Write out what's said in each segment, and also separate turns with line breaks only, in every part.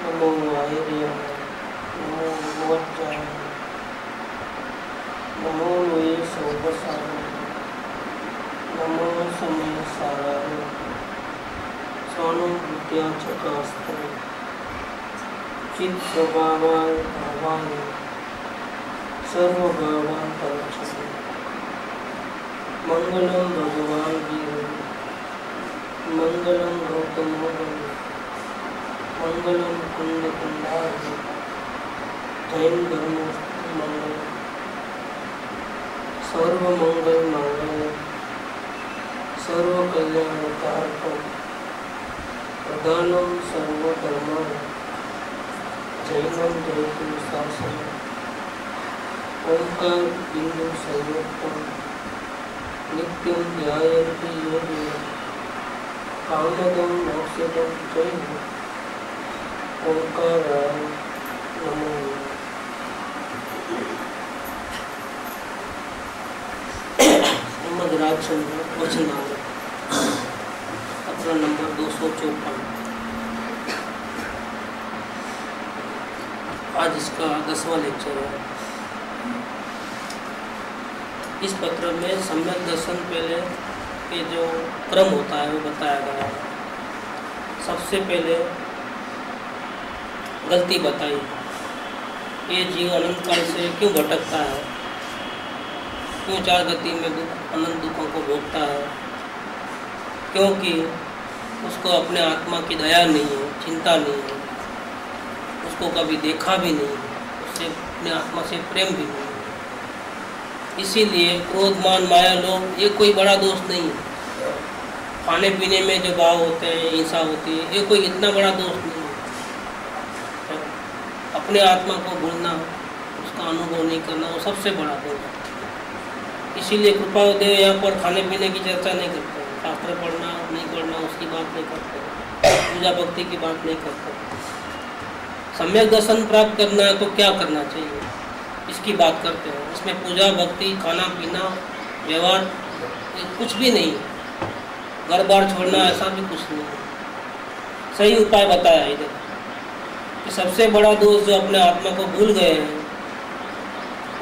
नमो वाहिर्याय नमो भगवत्याय नमो वै सौपसाय नमो समय साराय स्वानुभूत्या चकास्ते चित् प्रभावाय भावाय सर्वभावान् परचते मंगलम भगवान वीर मंगलम गौतमो मंगलम कुंद कुंडार जैन धर्म मंगल सर्व मंगल मंगल सर्व कल्याणकारकम प्रधानम सर्वधर्म जैनम जयतु शासन ओंकार बिंदु संयुक्तम नित्यं ध्यायन्ति योगिनः कामदं मोक्षदं जय ओंकाराय नमो। श्रीमद् राजचंद्र वचनामृत पत्र नंबर 254। आज इसका 10वां लेक्चर है। इस पत्र में सम्यक दर्शन पहले के जो क्रम होता है वो बताया गया है। सबसे पहले गलती बताई, ये जीव अनंत काल से क्यों भटकता है, क्यों चार गति में अनंत दुखों को भोगता है, क्योंकि उसको अपने आत्मा की दया नहीं है, चिंता नहीं है, उसको कभी देखा भी नहीं है, उससे अपने आत्मा से प्रेम भी नहीं है। इसीलिए क्रोध मान माया लोभ ये कोई बड़ा दोष नहीं है। खाने पीने में जो भाव होते हैं, हिंसा होती है, ये कोई इतना बड़ा दोष नहीं है। अपने आत्मा को भूलना, उसका अनुभव नहीं करना, वो सबसे बड़ा दोष है। इसीलिए कृपादेव यहाँ पर खाने पीने की चर्चा नहीं करते, शास्त्र पढ़ना नहीं पढ़ना उसकी बात नहीं करते, पूजा भक्ति की बात नहीं करते। सम्यक दर्शन प्राप्त करना है तो क्या करना चाहिए इसकी बात करते हैं। इसमें पूजा भक्ति खाना पीना व्यवहार कुछ भी नहीं, घर बार छोड़ना ऐसा भी कुछ नहीं। सही उपाय बताया इधर कि सबसे बड़ा दोष जो अपने आत्मा को भूल गए हैं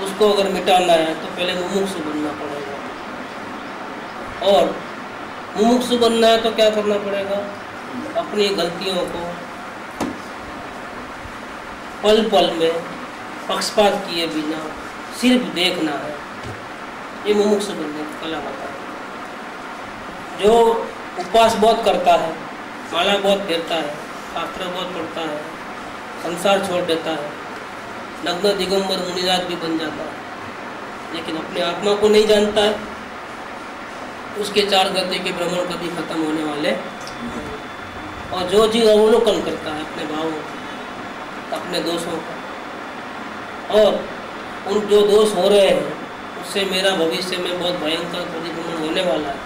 उसको अगर मिटाना है तो पहले मुमुक्षु बनना पड़ेगा। और मुमुक्षु बनना है तो क्या करना पड़ेगा, अपनी गलतियों को पल पल में पक्षपात किए बिना सिर्फ देखना है। ये मुमुक्षु बनने की कला होता है। जो उपवास बहुत करता है, माला बहुत फेरता है, शास्त्र बहुत पढ़ता है, संसार छोड़ देता है, नग्न दिगंबर मुनिराज भी बन जाता है, लेकिन अपने आत्मा को नहीं जानता है, उसके चार गति के भ्रमण कभी खत्म होने वाले। और जो जीव अवलोकन करता है अपने भावों का, अपने दोषों का, और उन जो दोष हो रहे हैं उससे मेरा भविष्य में बहुत भयंकर प्रतिक्रमण होने वाला है,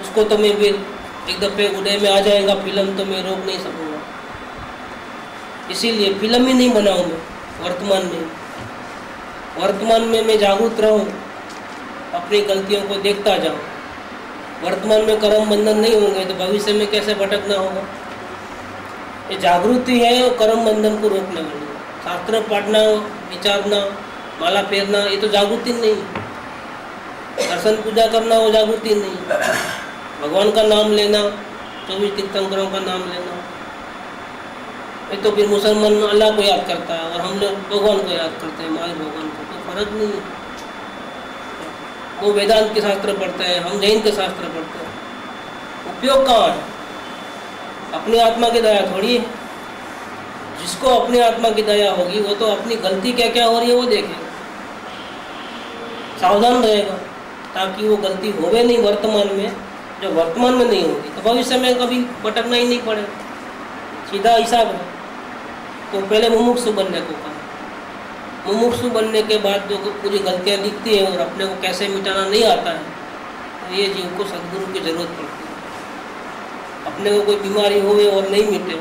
उसको तो मैं भी एक दफे उदय में आ जाएगा फिल्म, तो मैं रोक नहीं सकूँगा। इसीलिए फिल्म ही नहीं बनाऊँ मैं, वर्तमान में मैं जागरूक रहूँ, अपनी गलतियों को देखता जाऊँ। वर्तमान में कर्म बंधन नहीं होंगे तो भविष्य में कैसे भटकना होगा। ये जागृति है और कर्म बंधन को रोकने वाली। शास्त्र पढ़ना, विचारना, माला फेरना ये तो जागृति नहीं, दर्शन पूजा करना वो जागृति नहीं, भगवान का नाम लेना, 24 तीर्थंकरों का नाम लेना, ये तो फिर मुसलमान अल्लाह को याद करता है और हम लोग भगवान को याद करते हैं, महावीर भगवान को, तो फर्क नहीं है। वो वेदांत के शास्त्र पढ़ते हैं, हम जैन के शास्त्र पढ़ते हैं। उपयोग कहाँ है, अपनी आत्मा की दया थोड़ी है। जिसको अपनी आत्मा की दया होगी वो तो अपनी गलती क्या क्या हो रही है वो देखेगा, सावधान रहेगा, ताकि वो गलती होवे नहीं वर्तमान में। जो वर्तमान में नहीं होगी तो भविष्य में कभी भटकना ही नहीं पड़ेगा। सीधा हिसाब है। तो पहले मुमुक्षु बनने को कहा। मुमुक्षु बनने के बाद जो पूरी गलतियाँ दिखती हैं और अपने को कैसे मिटाना नहीं आता है, तो ये जीव को सद्गुरु की जरूरत पड़ती है। अपने को कोई बीमारी होवे और नहीं मिटे,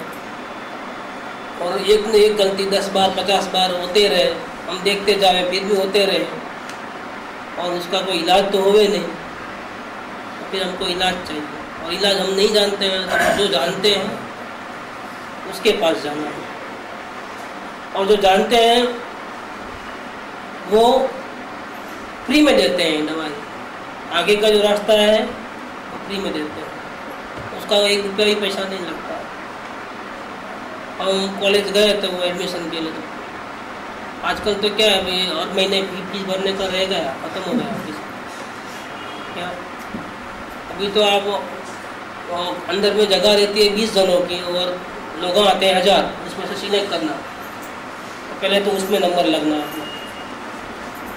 और एक न एक गलती 10 बार 50 बार होते रहे, हम देखते जाए फिर भी होते रहे, और उसका कोई इलाज तो होवे नहीं, तो फिर हमको इलाज चाहिए। और इलाज हम नहीं जानते हैं, तो जो जानते हैं उसके पास जाना है। और जो जानते हैं वो फ्री में देते हैं दवाई, आगे का जो रास्ता है वो फ्री में देते हैं, उसका 1 रुपया भी पैसा नहीं लगता। हम कॉलेज गए तो वो एडमिशन के लिए, तो आजकल तो क्या है भाई, हर महीने फीस भरने का रह गया, ख़त्म हो गया फीस क्या। अभी तो आप अंदर में जगह रहती है 20 जनों की और लोग आते हैं 1000, उसमें से सिलेक्ट करना, तो पहले तो उसमें नंबर लगना है।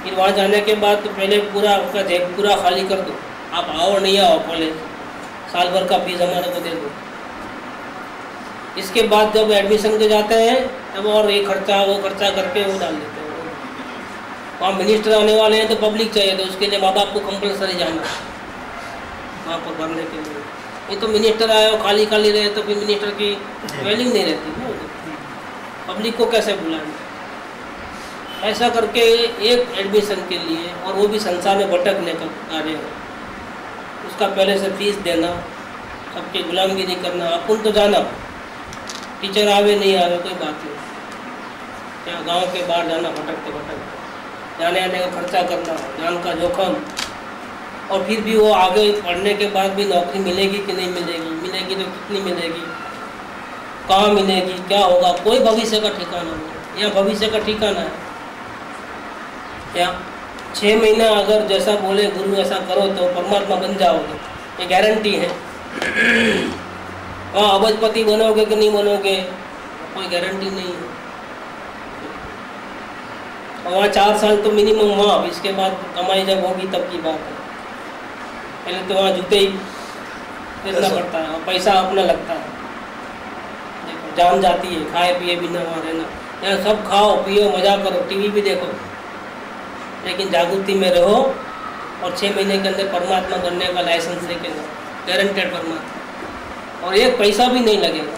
फिर वहाँ जाने के बाद तो पहले पूरा आपका जेब पूरा खाली कर दो, आप आओ नहीं आओ कॉलेज, साल भर का फीस हमारे को दे दो। इसके बाद जब एडमिशन के जाते हैं तब और ये खर्चा वो खर्चा करके वो डाल देते हैं। वहाँ मिनिस्टर आने वाले हैं तो पब्लिक चाहिए, तो उसके लिए माँ बाप को कंपलसरी जाना वहाँ पर भरने के लिए। ये तो मिनिस्टर आए और खाली खाली रहे तो फिर मिनिस्टर की वैल्यू नहीं रहती ना, पब्लिक को कैसे बुलाएंगे। ऐसा करके एक एडमिशन के लिए, और वो भी संसार में भटकने का कार्य है, उसका पहले से फीस देना, सबकी गुलामगिरी करना। अपन तो जाना, टीचर आवे नहीं आवे कोई बात नहीं, क्या गांव के बाहर जाना भटकते भटकते, जाने आने का खर्चा करना, जान का जोखम, और फिर भी वो आगे पढ़ने के बाद भी नौकरी मिलेगी कि नहीं मिलेगी, मिलेगी तो कितनी मिलेगी, कहाँ मिलेगी, क्या होगा, कोई भविष्य का ठिकाना नहीं। यहाँ भविष्य का ठिकाना है या 6 महीने अगर जैसा बोले गुरु ऐसा करो तो परमात्मा बन जाओगे, ये गारंटी है। वहाँ अबजपति बनोगे कि नहीं बनोगे कोई गारंटी नहीं है। और वहाँ 4 साल तो मिनिमम वहाँ, इसके बाद कमाई जब होगी तब की बात है। पहले तो वहाँ जूते ही देना पड़ता है और पैसा अपना लगता है, देखो जान जाती है, खाए पिए बिना वहाँ रहना। यहाँ सब खाओ पियो मजा करो, टीवी भी देखो, लेकिन जागृति में रहो और 6 महीने के अंदर परमात्मा बनने का लाइसेंस लेके जाओ, गारंटेड परमात्मा, और एक पैसा भी नहीं लगेगा।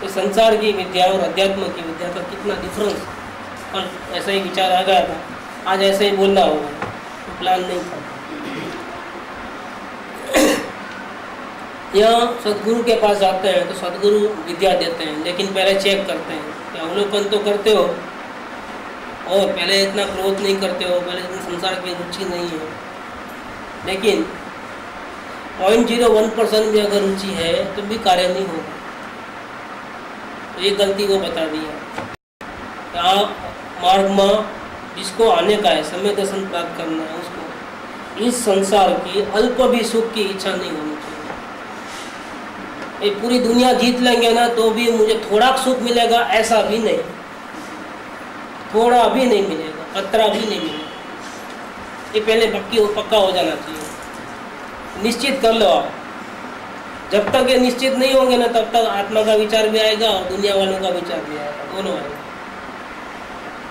तो संसार की विद्या और अध्यात्म की विद्या का कितना डिफरेंस। और ऐसा ही विचार आ गया था, आज ऐसे ही बोलना होगा, तो प्लान नहीं था। यहाँ सदगुरु के पास जाते हैं तो सदगुरु विद्या देते हैं, लेकिन पहले चेक करते हैं कि अवलोकन तो करते हो और पहले इतना क्रोध नहीं करते हो, पहले इतना संसार की रुचि नहीं है। लेकिन 0.01% भी अगर रुचि है तो भी कार्य नहीं होगा। तो ये गलती वो बता दी है। आप मार्ग में जिसको आने का है, समय दर्शन प्राप्त करना है, उसको इस संसार की अल्प भी सुख की इच्छा नहीं होनी चाहिए। ये पूरी दुनिया जीत लेंगे ना तो भी मुझे थोड़ा सुख मिलेगा ऐसा भी नहीं, थोड़ा भी नहीं मिलेगा, खतरा भी नहीं मिलेगा। ये पहले पक्का हो जाना चाहिए, निश्चित कर लो आप। जब तक ये निश्चित नहीं होंगे ना तब तक आत्मा का विचार भी आएगा और दुनिया वालों का विचार भी आएगा, दोनों आएगा।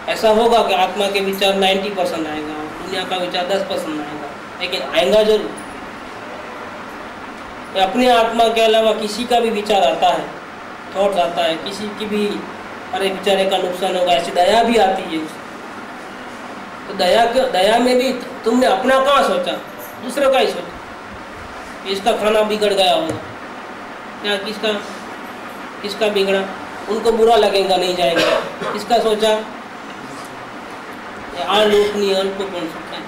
ऐसा होगा कि आत्मा के विचार 90% आएगा और दुनिया का विचार 10% आएगा, लेकिन आएगा जरूर। अपने आत्मा के अलावा किसी का भी विचार आता है, थॉट्स आता है, किसी की भी अरे बेचारे का नुकसान होगा, ऐसी दया भी आती है। तो दया में भी तुमने अपना कहाँ सोचा, दूसरे का ही सोचा। इसका खाना बिगड़ गया होगा, क्या किसका बिगड़ा, उनको बुरा लगेगा नहीं जाएगा, किसका सोचा लोक नहीं अल्प कौन सोचा।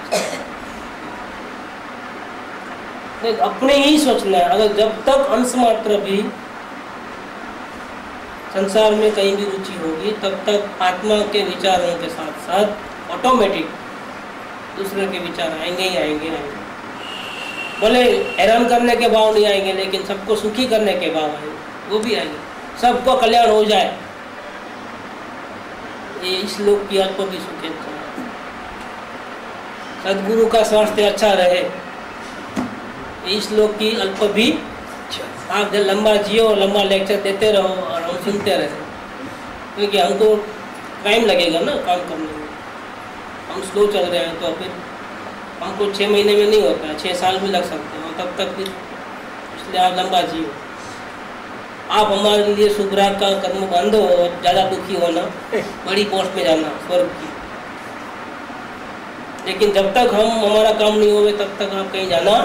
अपने ही सोचना है। अगर जब तक अंश मात्र भी संसार में कहीं भी रुचि होगी तब तक आत्मा के विचारों के साथ साथ ऑटोमेटिक दूसरे के विचार आएंगे ही आएंगे। भले हैरान करने के भाव नहीं आएंगे, लेकिन सबको सुखी करने के भाव आएंगे, वो भी आएंगे। सबको कल्याण हो जाए, ये इस लोक की अल्प भी सुखे, सदगुरु का स्वास्थ्य अच्छा रहे, इस लोक की अल्प भी। आप लंबा जियो, लंबा लेक्चर देते रहो और हम सुनते रहे, क्योंकि हमको टाइम लगेगा ना काम करने में। हम स्लो चल रहे हैं तो फिर हमको 6 महीने में नहीं होता है, 6 साल भी लग सकते हैं, तब तक फिर इसलिए आप लंबा जियो। आप हमारे लिए सुभराग का कर्म बांधो और ज़्यादा दुखी होना, बड़ी पोस्ट में जाना स्वर्ग की। लेकिन जब तक हमारा काम नहीं होवे तब तक आप कहीं जाना,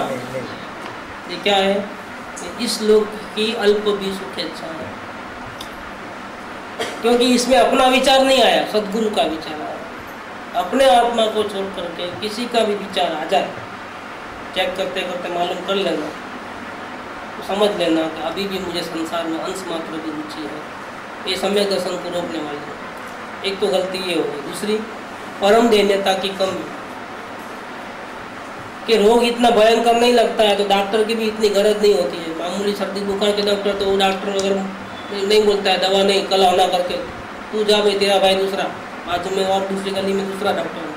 ये क्या है, इस लोक की अल्प भी सुखेच्छा है। क्योंकि इसमें अपना विचार नहीं आया, सदगुरु का विचार आया। अपने आत्मा को छोड़ करके किसी का भी विचार आ जाए, चेक करते करते मालूम कर लेना, तो समझ लेना कि अभी भी मुझे संसार में अंश मात्र भी रुचि है। ये सम्यक दर्शन को रोकने वाली है। एक तो गलती ये हो गई। दूसरी, परम देन्यता की कमी, कि रोग इतना भयंकर नहीं लगता है तो डॉक्टर की भी इतनी गरज नहीं होती है। मामूली सर्दी बुखार के डॉक्टर, तो वो डॉक्टर अगर नहीं बोलता है दवा नहीं, कल आना करके, तू जा भाई, तेरा भाई दूसरा बाजू में और दूसरी गली में दूसरा डॉक्टर है,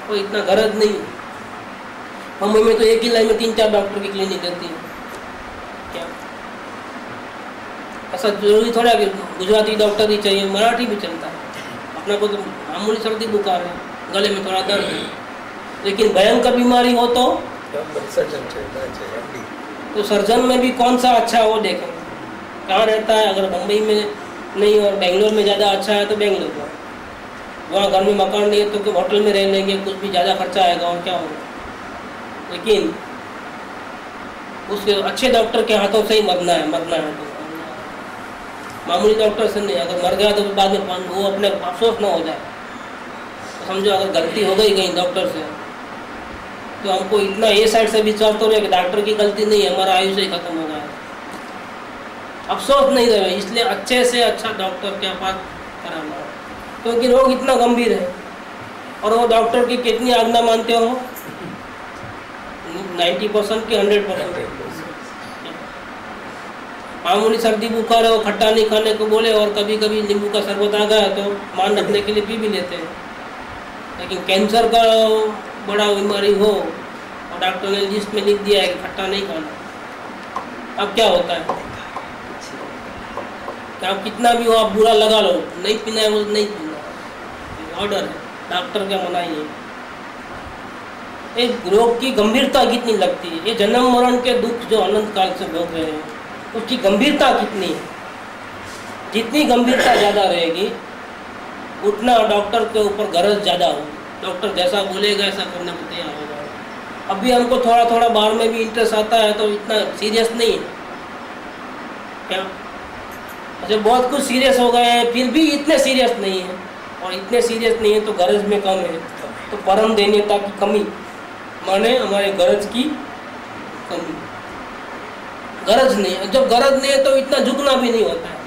कोई इतना गरज नहीं। मुंबई में तो एक ही लाइन में 3-4 डॉक्टर की क्लिनिक रहती है। क्या ऐसा जरूरी थोड़ा कि गुजराती डॉक्टर ही चाहिए, मराठी भी चलता है। अपना को तो मामूली सर्दी बुखार है, गले में थोड़ा दर्द है, लेकिन भयंकर बीमारी हो तो सर्जन में भी कौन सा अच्छा है वो देखें, कहाँ रहता है। अगर मुंबई में नहीं और बेंगलोर में ज़्यादा अच्छा है तो बेंगलोर में, वहाँ घर में मकान नहीं है तो कि होटल में रह लेंगे, कुछ भी ज़्यादा खर्चा आएगा और क्या होगा। लेकिन उसके अच्छे डॉक्टर के हाथों से ही मरना है तो मामूली डॉक्टर से नहीं। अगर मर गया तो बाद में वो अपने अफसोस ना हो जाए। तो समझो अगर गलती हो गई कहीं डॉक्टर से, तो हमको इतना ये साइड से विश्वास तो रहे कि डॉक्टर की गलती नहीं है, हमारा आयु से ही खत्म हो जाए, अफसोस नहीं रहे। इसलिए अच्छे से अच्छा डॉक्टर के पास कराना है, क्योंकि रोग इतना गंभीर है। और वो डॉक्टर की कितनी आज्ञा मानते हो? 90% की 100%। मामूली सर्दी बुखार है, वो खट्टा नहीं खाने को बोले और कभी कभी नींबू का शरबत आ गया तो मान रखने के लिए पी भी लेते हैं। लेकिन कैंसर का बड़ा बीमारी हो और डॉक्टर ने लिस्ट में लिख दिया है कि खट्टा नहीं खाना, अब क्या होता है कि आप कितना भी हो, आप बुरा लगा लो, नहीं पीना है वो नहीं पीना, ऑर्डर है, डॉक्टर क्या मनाही है। एक रोग की गंभीरता कितनी लगती है, ये जन्म मरण के दुख जो अनंत काल से भोग रहे हैं उसकी गंभीरता कितनी है। जितनी गंभीरता ज़्यादा रहेगी उतना डॉक्टर के ऊपर गरज ज़्यादा होगी, डॉक्टर जैसा बोलेगा ऐसा करने को तैयार हो जाएगा। अभी हमको थोड़ा थोड़ा बाहर में भी इंटरेस्ट आता है तो इतना सीरियस नहीं है क्या। अच्छा, बहुत कुछ सीरियस हो गए हैं फिर भी इतने सीरियस नहीं है, और इतने सीरियस नहीं है तो गरज में कम है। तो परम देन्यता की कमी माने हमारे गरज की कमी। गरज नहीं है, जब गरज नहीं है तो इतना झुकना भी नहीं होता है।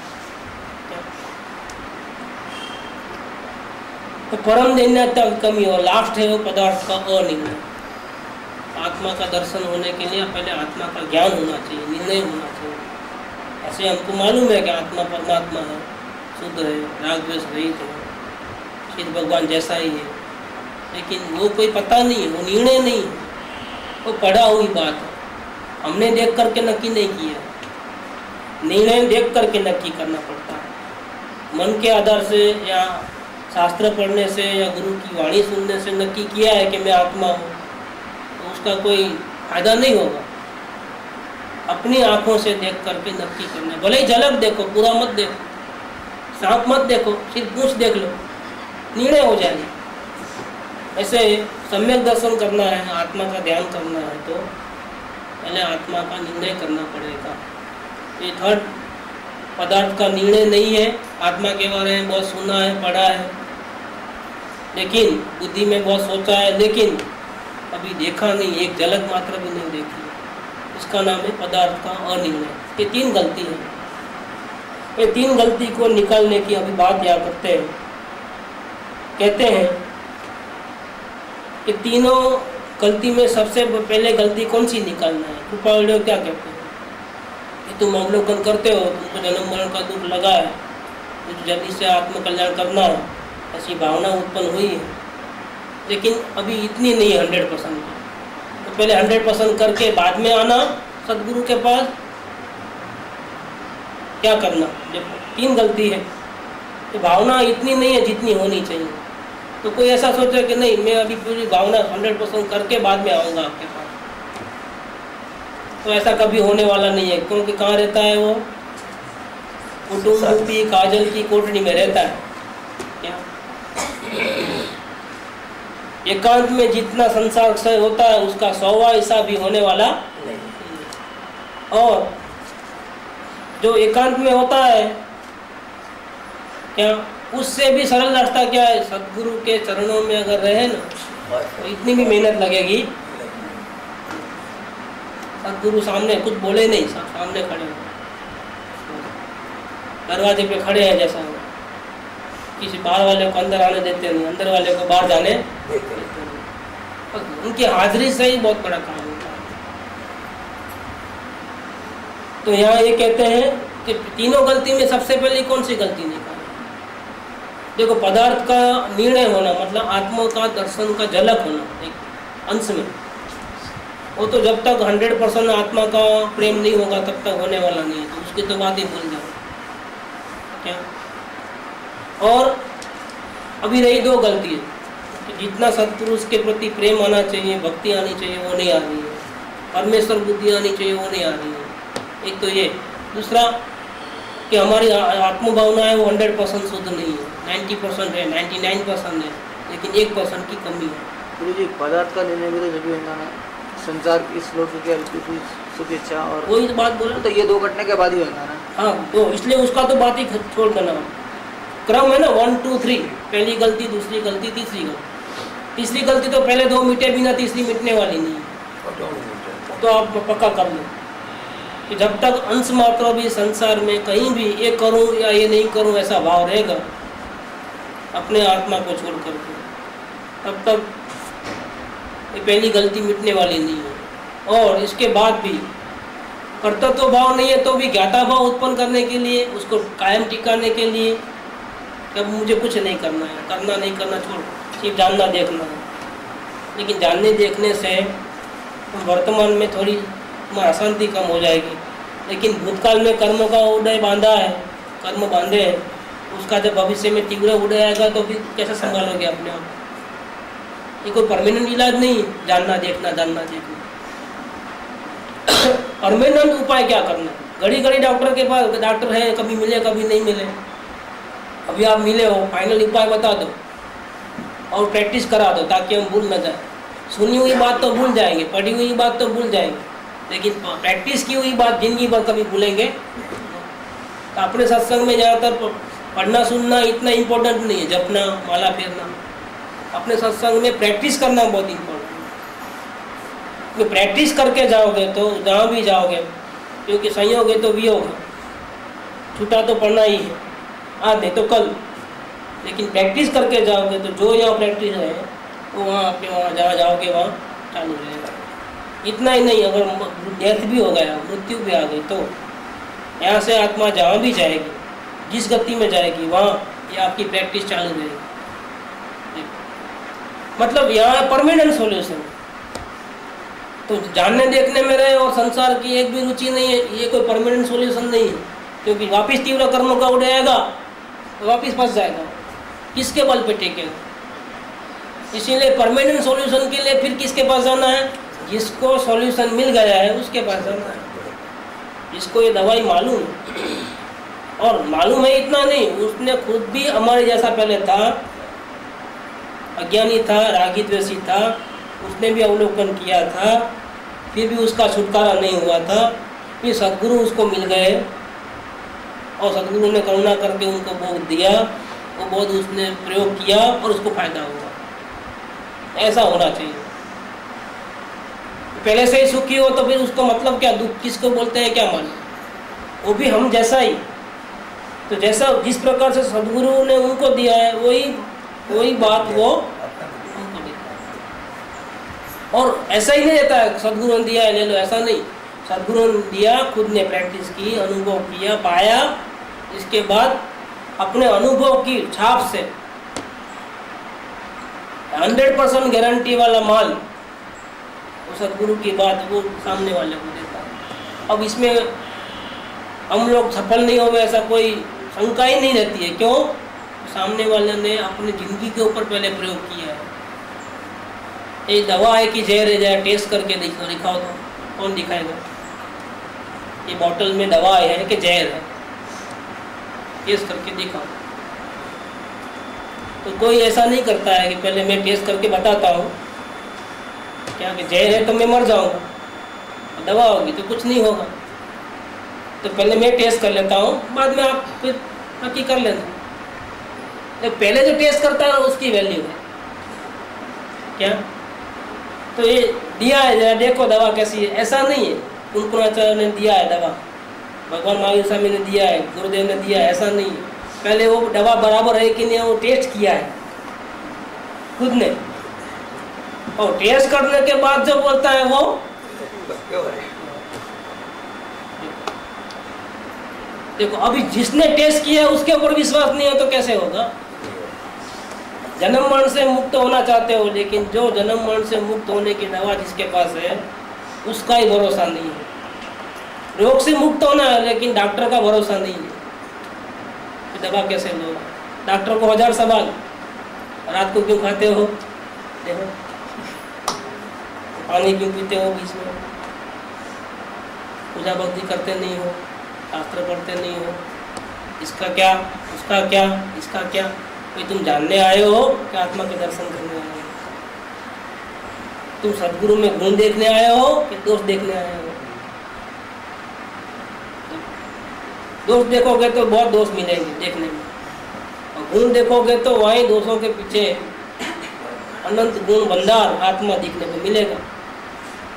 तो परम देन्यता की कमी। और लास्ट है वो पदार्थ का अनिर्णय। आत्मा का दर्शन होने के लिए पहले आत्मा का ज्ञान होना चाहिए, निर्णय होना चाहिए। ऐसे हमको मालूम है कि आत्मा परमात्मा है, शुद्ध है, राग द्वेष रहित है, श्री भगवान जैसा ही है, लेकिन वो कोई पता नहीं है, वो निर्णय नहीं है, वो पढ़ा हुई बात है। हमने देख करके नक्की नहीं किया, निर्णय देख करके नक्की करना पड़ता है। मन के आधार से या शास्त्र पढ़ने से या गुरु की वाणी सुनने से नक्की किया है कि मैं आत्मा हूँ, तो उसका कोई फायदा नहीं होगा। अपनी आंखों से देख करके नक्की करना, भले ही झलक देखो, पूरा मत देखो, सांप मत देखो, सिर्फ पूंछ देख लो, निर्णय हो जाएगा। ऐसे सम्यक दर्शन करना है, आत्मा का ध्यान करना है तो पहले आत्मा का निर्णय करना पड़ेगा। ये थर्ड पदार्थ का निर्णय नहीं है। आत्मा के बारे में बहुत सुना है, पढ़ा है, लेकिन बुद्धि में बहुत सोचा है, लेकिन अभी देखा नहीं, एक झलक मात्र भी नहीं देखी। इसका नाम है पदार्थ का अनिर्णय। ये 3 गलती है। ये 3 गलती को निकालने की अभी बात याद करते हैं। कहते हैं कि तीनों गलती में सबसे पहले गलती कौन सी निकालना है। कृपा वीडियो क्या कहते हैं कि तुम अवलोकन करते हो, तुमको जन्म मरण का दुख लगा है, तो जल्दी से आत्मकल्याण करना है, ऐसी भावना उत्पन्न हुई है, लेकिन अभी इतनी नहीं है 100%। तो पहले 100% करके बाद में आना सदगुरु के पास। क्या करना, जब 3 गलती है तो भावना इतनी नहीं है जितनी होनी चाहिए। तो कोई ऐसा सोचे कि नहीं, मैं अभी पूरी भावना 100% करके बाद में आऊँगा आपके पास, तो ऐसा कभी होने वाला नहीं है। क्योंकि कहाँ रहता है वो, कुटुंब रूपी काजल की कोठरी में रहता है। क्या एकांत में जितना संसार क्षय होता है उसका 100वां हिस्सा भी होने वाला नहीं। और जो एकांत में होता है क्या उससे भी सरल रास्ता क्या है, सदगुरु के चरणों में अगर रहे ना तो इतनी भी मेहनत लगेगी, सदगुरु सामने कुछ बोले नहीं, सामने खड़े हो, दरवाजे पे खड़े हैं, जैसा किसी बाहर वाले को अंदर आने देते नहीं, अंदर वाले को बाहर जाने देते नहीं। उनकी हाजिरी से ही बहुत बड़ा काम होता है। तो यहाँ ये कहते हैं कि तीनों गलती में सबसे पहले कौन सी गलती नहीं करनी। देखो, पदार्थ का निर्णय होना मतलब आत्मा का दर्शन का झलक होना एक अंश में, वो तो जब तक 100% आत्मा का प्रेम नहीं होगा तब तक होने वाला नहीं है, तो उसकी तो बात ही भूल जाओ क्या। और अभी रही दो गलती, तो जितना सत्पुरुष के प्रति प्रेम आना चाहिए, भक्ति आनी चाहिए, वो नहीं आ रही है, परमेश्वर बुद्धि आनी चाहिए, वो नहीं आ रही है। एक तो ये, दूसरा कि हमारी आत्मभावना है वो 100% शुद्ध नहीं है, 90% है, 99% है, लेकिन 1% की कमी है।
गुरु जी, पदार्थ का निर्णय भी तो जब भी होगा ना, संसार की श्लोक की सुख इच्छा, और
वही तो बात बोला,
तो ये दो घटने के बाद ही होगा ना।
हाँ, तो इसलिए उसका तो बात ही छोड़ देना, क्रम है ना 1 2 3, पहली गलती, दूसरी गलती, तीसरी गलती। तीसरी गलती तो पहले दो मिटे बिना तीसरी मिटने वाली नहीं है, तो आप पक्का कर लो कि जब तक अंश मात्र भी संसार में कहीं भी ये करूं या ये नहीं करूं ऐसा भाव रहेगा अपने आत्मा को छोड़ करके, तब तक ये पहली गलती मिटने वाली नहीं है। और इसके बाद भी कर्तव्य भाव नहीं है तो भी ज्ञाता भाव उत्पन्न करने के लिए, उसको कायम टिकाने के लिए, अब मुझे कुछ नहीं करना है, करना नहीं करना छोड़, सिर्फ जानना देखना है। लेकिन जानने देखने से वर्तमान में थोड़ी अशांति कम हो जाएगी, लेकिन भूतकाल में कर्म का उदय बांधा है, कर्म बांधे हैं, उसका जब भविष्य में तीव्र उदय आएगा तो फिर कैसे संभालोगे अपने आप। ये कोई परमानेंट इलाज नहीं है, जानना देखना, जानना देखना। परमानेंट उपाय क्या करना, घड़ी घड़ी डॉक्टर के पास, डॉक्टर है, कभी मिले कभी नहीं मिले, अभी आप मिले हो, फाइनल उपाय बता दो और प्रैक्टिस करा दो ताकि हम भूल न जाए। सुनी हुई बात तो भूल जाएंगे, पढ़ी हुई बात तो भूल जाएंगे, लेकिन प्रैक्टिस की हुई बात जिंदगी भर कभी भूलेंगे। तो अपने सत्संग में ज़्यादातर पढ़ना सुनना इतना इम्पोर्टेंट नहीं है, जपना, माला फेरना। अपने सत्संग में प्रैक्टिस करना बहुत इम्पोर्टेंट है। तो प्रैक्टिस करके जाओगे तो जहाँ भी जाओगे, क्योंकि संयोग है तो वियोग है, छूटा तो पढ़ना ही है, आज नहीं तो कल, लेकिन प्रैक्टिस करके जाओगे तो जो यहाँ प्रैक्टिस है वो वहाँ पे, वहाँ जहाँ जाओगे वहाँ चालू रहेगा। इतना ही नहीं, अगर डेथ भी हो गया, मृत्यु भी आ गई, तो यहाँ से आत्मा जहाँ भी जाएगी, जिस गति में जाएगी, वहाँ ये आपकी प्रैक्टिस चालू रहेगी। मतलब यहाँ परमानेंट सॉल्यूशन। तो जानने देखने में रहे और संसार की एक भी रुचि नहीं है, ये कोई परमानेंट सॉल्यूशन नहीं है, क्योंकि वापिस तीव्र कर्मों का उदय आएगा तो वापिस फंस जाएगा, किसके बल पे टेकेगा। इसीलिए परमानेंट सॉल्यूशन के लिए फिर किसके पास जाना है, जिसको सॉल्यूशन मिल गया है उसके पास जाना है, जिसको ये दवाई मालूम है। और मालूम है इतना नहीं, उसने खुद भी हमारे जैसा पहले था, अज्ञानी था, रागी द्वेषी था, उसने भी अवलोकन किया था, फिर भी उसका छुटकारा नहीं हुआ था। फिर सद्गुरु उसको मिल गए और सद्गुरु ने करुणा करके उनको बोध दिया, वो बोध उसने प्रयोग किया और उसको फायदा हुआ। ऐसा होना चाहिए। पहले से ही सुखी हो तो फिर उसको मतलब क्या, दुख किसको बोलते हैं क्या मालूम, वो भी हम जैसा ही। तो जैसा जिस प्रकार से सद्गुरु ने उनको दिया है वही बात वो उनको देता है। और ऐसा ही नहीं रहता है सद्गुरु ने दिया है ले लो, ऐसा नहीं। सद्गुरु ने दिया, खुद ने प्रैक्टिस की, अनुभव किया, पाया, इसके बाद अपने अनुभव की छाप से 100% गारंटी वाला माल वो सद्गुरु की बात वो सामने वाले को देता है। अब इसमें हम लोग सफल नहीं हो गए ऐसा कोई शंका ही नहीं रहती है। क्यों? सामने वाले ने अपनी जिंदगी के ऊपर पहले प्रयोग किया है। ये दवा है कि जहर है, जाए टेस्ट करके दिखाओ तो कौन दिखाएगा। ये बोतल में दवा है कि जहर है, टेस्ट करके दिखाओ। तो कोई ऐसा नहीं करता है कि पहले मैं टेस्ट करके बताता हूँ क्या कि जहर है तो मैं मर जाऊँगा, दवा होगी तो कुछ नहीं होगा। तो पहले मैं टेस्ट कर लेता हूँ, बाद में आप फिर बाकी कर लेना। तो पहले जो टेस्ट करता है उसकी वैल्यू है क्या। तो ये दिया है, जरा देखो दवा कैसी है, ऐसा नहीं है कुंकुराचार्य ने दिया है दवा, भगवान महावीर स्वामी ने दिया है, गुरुदेव ने दिया है, ऐसा नहीं है। पहले वो दवा बराबर है कि नहीं वो टेस्ट किया है खुद ने, और टेस्ट करने के बाद जो बोलता है वो देखो। अभी जिसने टेस्ट किया है उसके ऊपर विश्वास नहीं है तो कैसे होगा। जन्म मरण से मुक्त होना चाहते हो, लेकिन जो जन्म मरण से मुक्त होने की दवा जिसके पास है उसका ही भरोसा नहीं है। रोग से मुक्त होना है लेकिन डॉक्टर का भरोसा नहीं है, दवा कैसे लो। डॉक्टर को 1000 सवाल, रात को क्यों खाते हो, देखो पानी क्यों पीते हो, बीच में पूजा भक्ति करते नहीं हो, शास्त्र पढ़ते नहीं हो, इसका क्या, उसका क्या, इसका क्या। कोई तुम जानने आए हो कि आत्मा के दर्शन करने आए हो? तुम सदगुरु में गुण देखने आए हो कि दोष देखने आए हो? दोष देखोगे तो बहुत दोष मिलेंगे देखने में, और गुण देखोगे तो वहीं दोषों के पीछे अनंत गुण भंडार आत्मा दिखने को मिलेगा।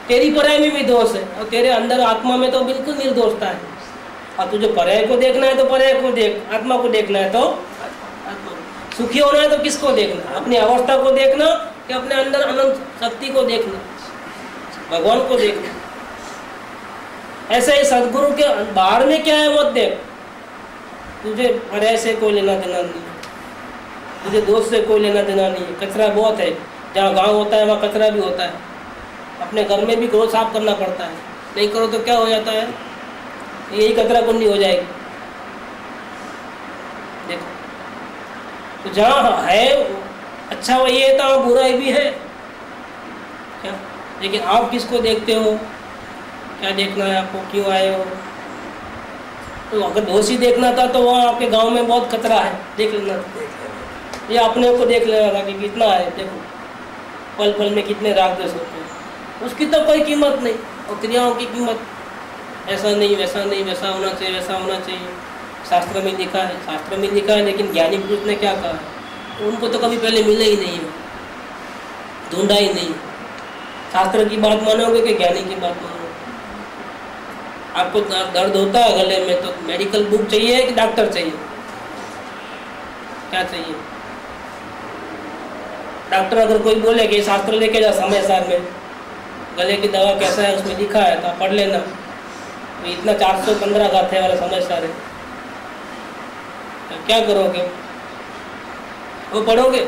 तेरी पर्याय में भी दोष है और तेरे अंदर आत्मा में तो बिल्कुल निर्दोषता है। और तुझे पर्याय को देखना है तो पर्याय को देख, आत्मा को देखना है तो आत्मा। सुखी होना है तो किसको देखना, अपनी अवस्था को देखना कि अपने अंदर अनंत शक्ति को देखना, भगवान को देखना। ऐसे ही सदगुरु के बाहर में क्या है वो देख। तुझे पर्याय से कोई लेना देना नहीं, तुझे दोस्त से कोई लेना देना नहीं। कचरा बहुत है, जहाँ गांव होता है वहाँ कचरा भी होता है। अपने घर में भी घरों साफ करना पड़ता है, नहीं करो तो क्या हो जाता है, यही कचरा कुंडी हो जाएगी। देखो तो जहाँ है अच्छा वही है, तो बुराई भी है क्या। लेकिन आप किसको देखते हो, क्या देखना है आपको, क्यों आए हो। तो अगर दोषी देखना था तो वहाँ आपके गांव में बहुत कचरा है, देख लेना था। ये अपने को देख लेना था कि कितना है, देखो पल पल में कितने राग द्वेष होते हैं, उसकी तो कोई कीमत नहीं। और क्रियाओं की कीमत, ऐसा नहीं वैसा नहीं, वैसा होना चाहिए वैसा होना चाहिए, शास्त्र में लिखा है, शास्त्र में लिखा है। लेकिन ज्ञानी पुरुष ने क्या कहा है, उनको तो कभी पहले मिले ही नहीं है, ढूंढा ही नहीं। शास्त्र की बात मानोगे कि ज्ञानी की बात मानोगे। आपको दर्द होता है गले में तो मेडिकल बुक चाहिए कि डॉक्टर चाहिए, क्या चाहिए। डॉक्टर अगर कोई बोले कि शास्त्र लेके जा समय सार में, गले की दवा कैसा है उसमें लिखा है तो पढ़ लेना, तो इतना 415 गाथे वाला समय सार है, तो क्या करोगे, वो पढ़ोगे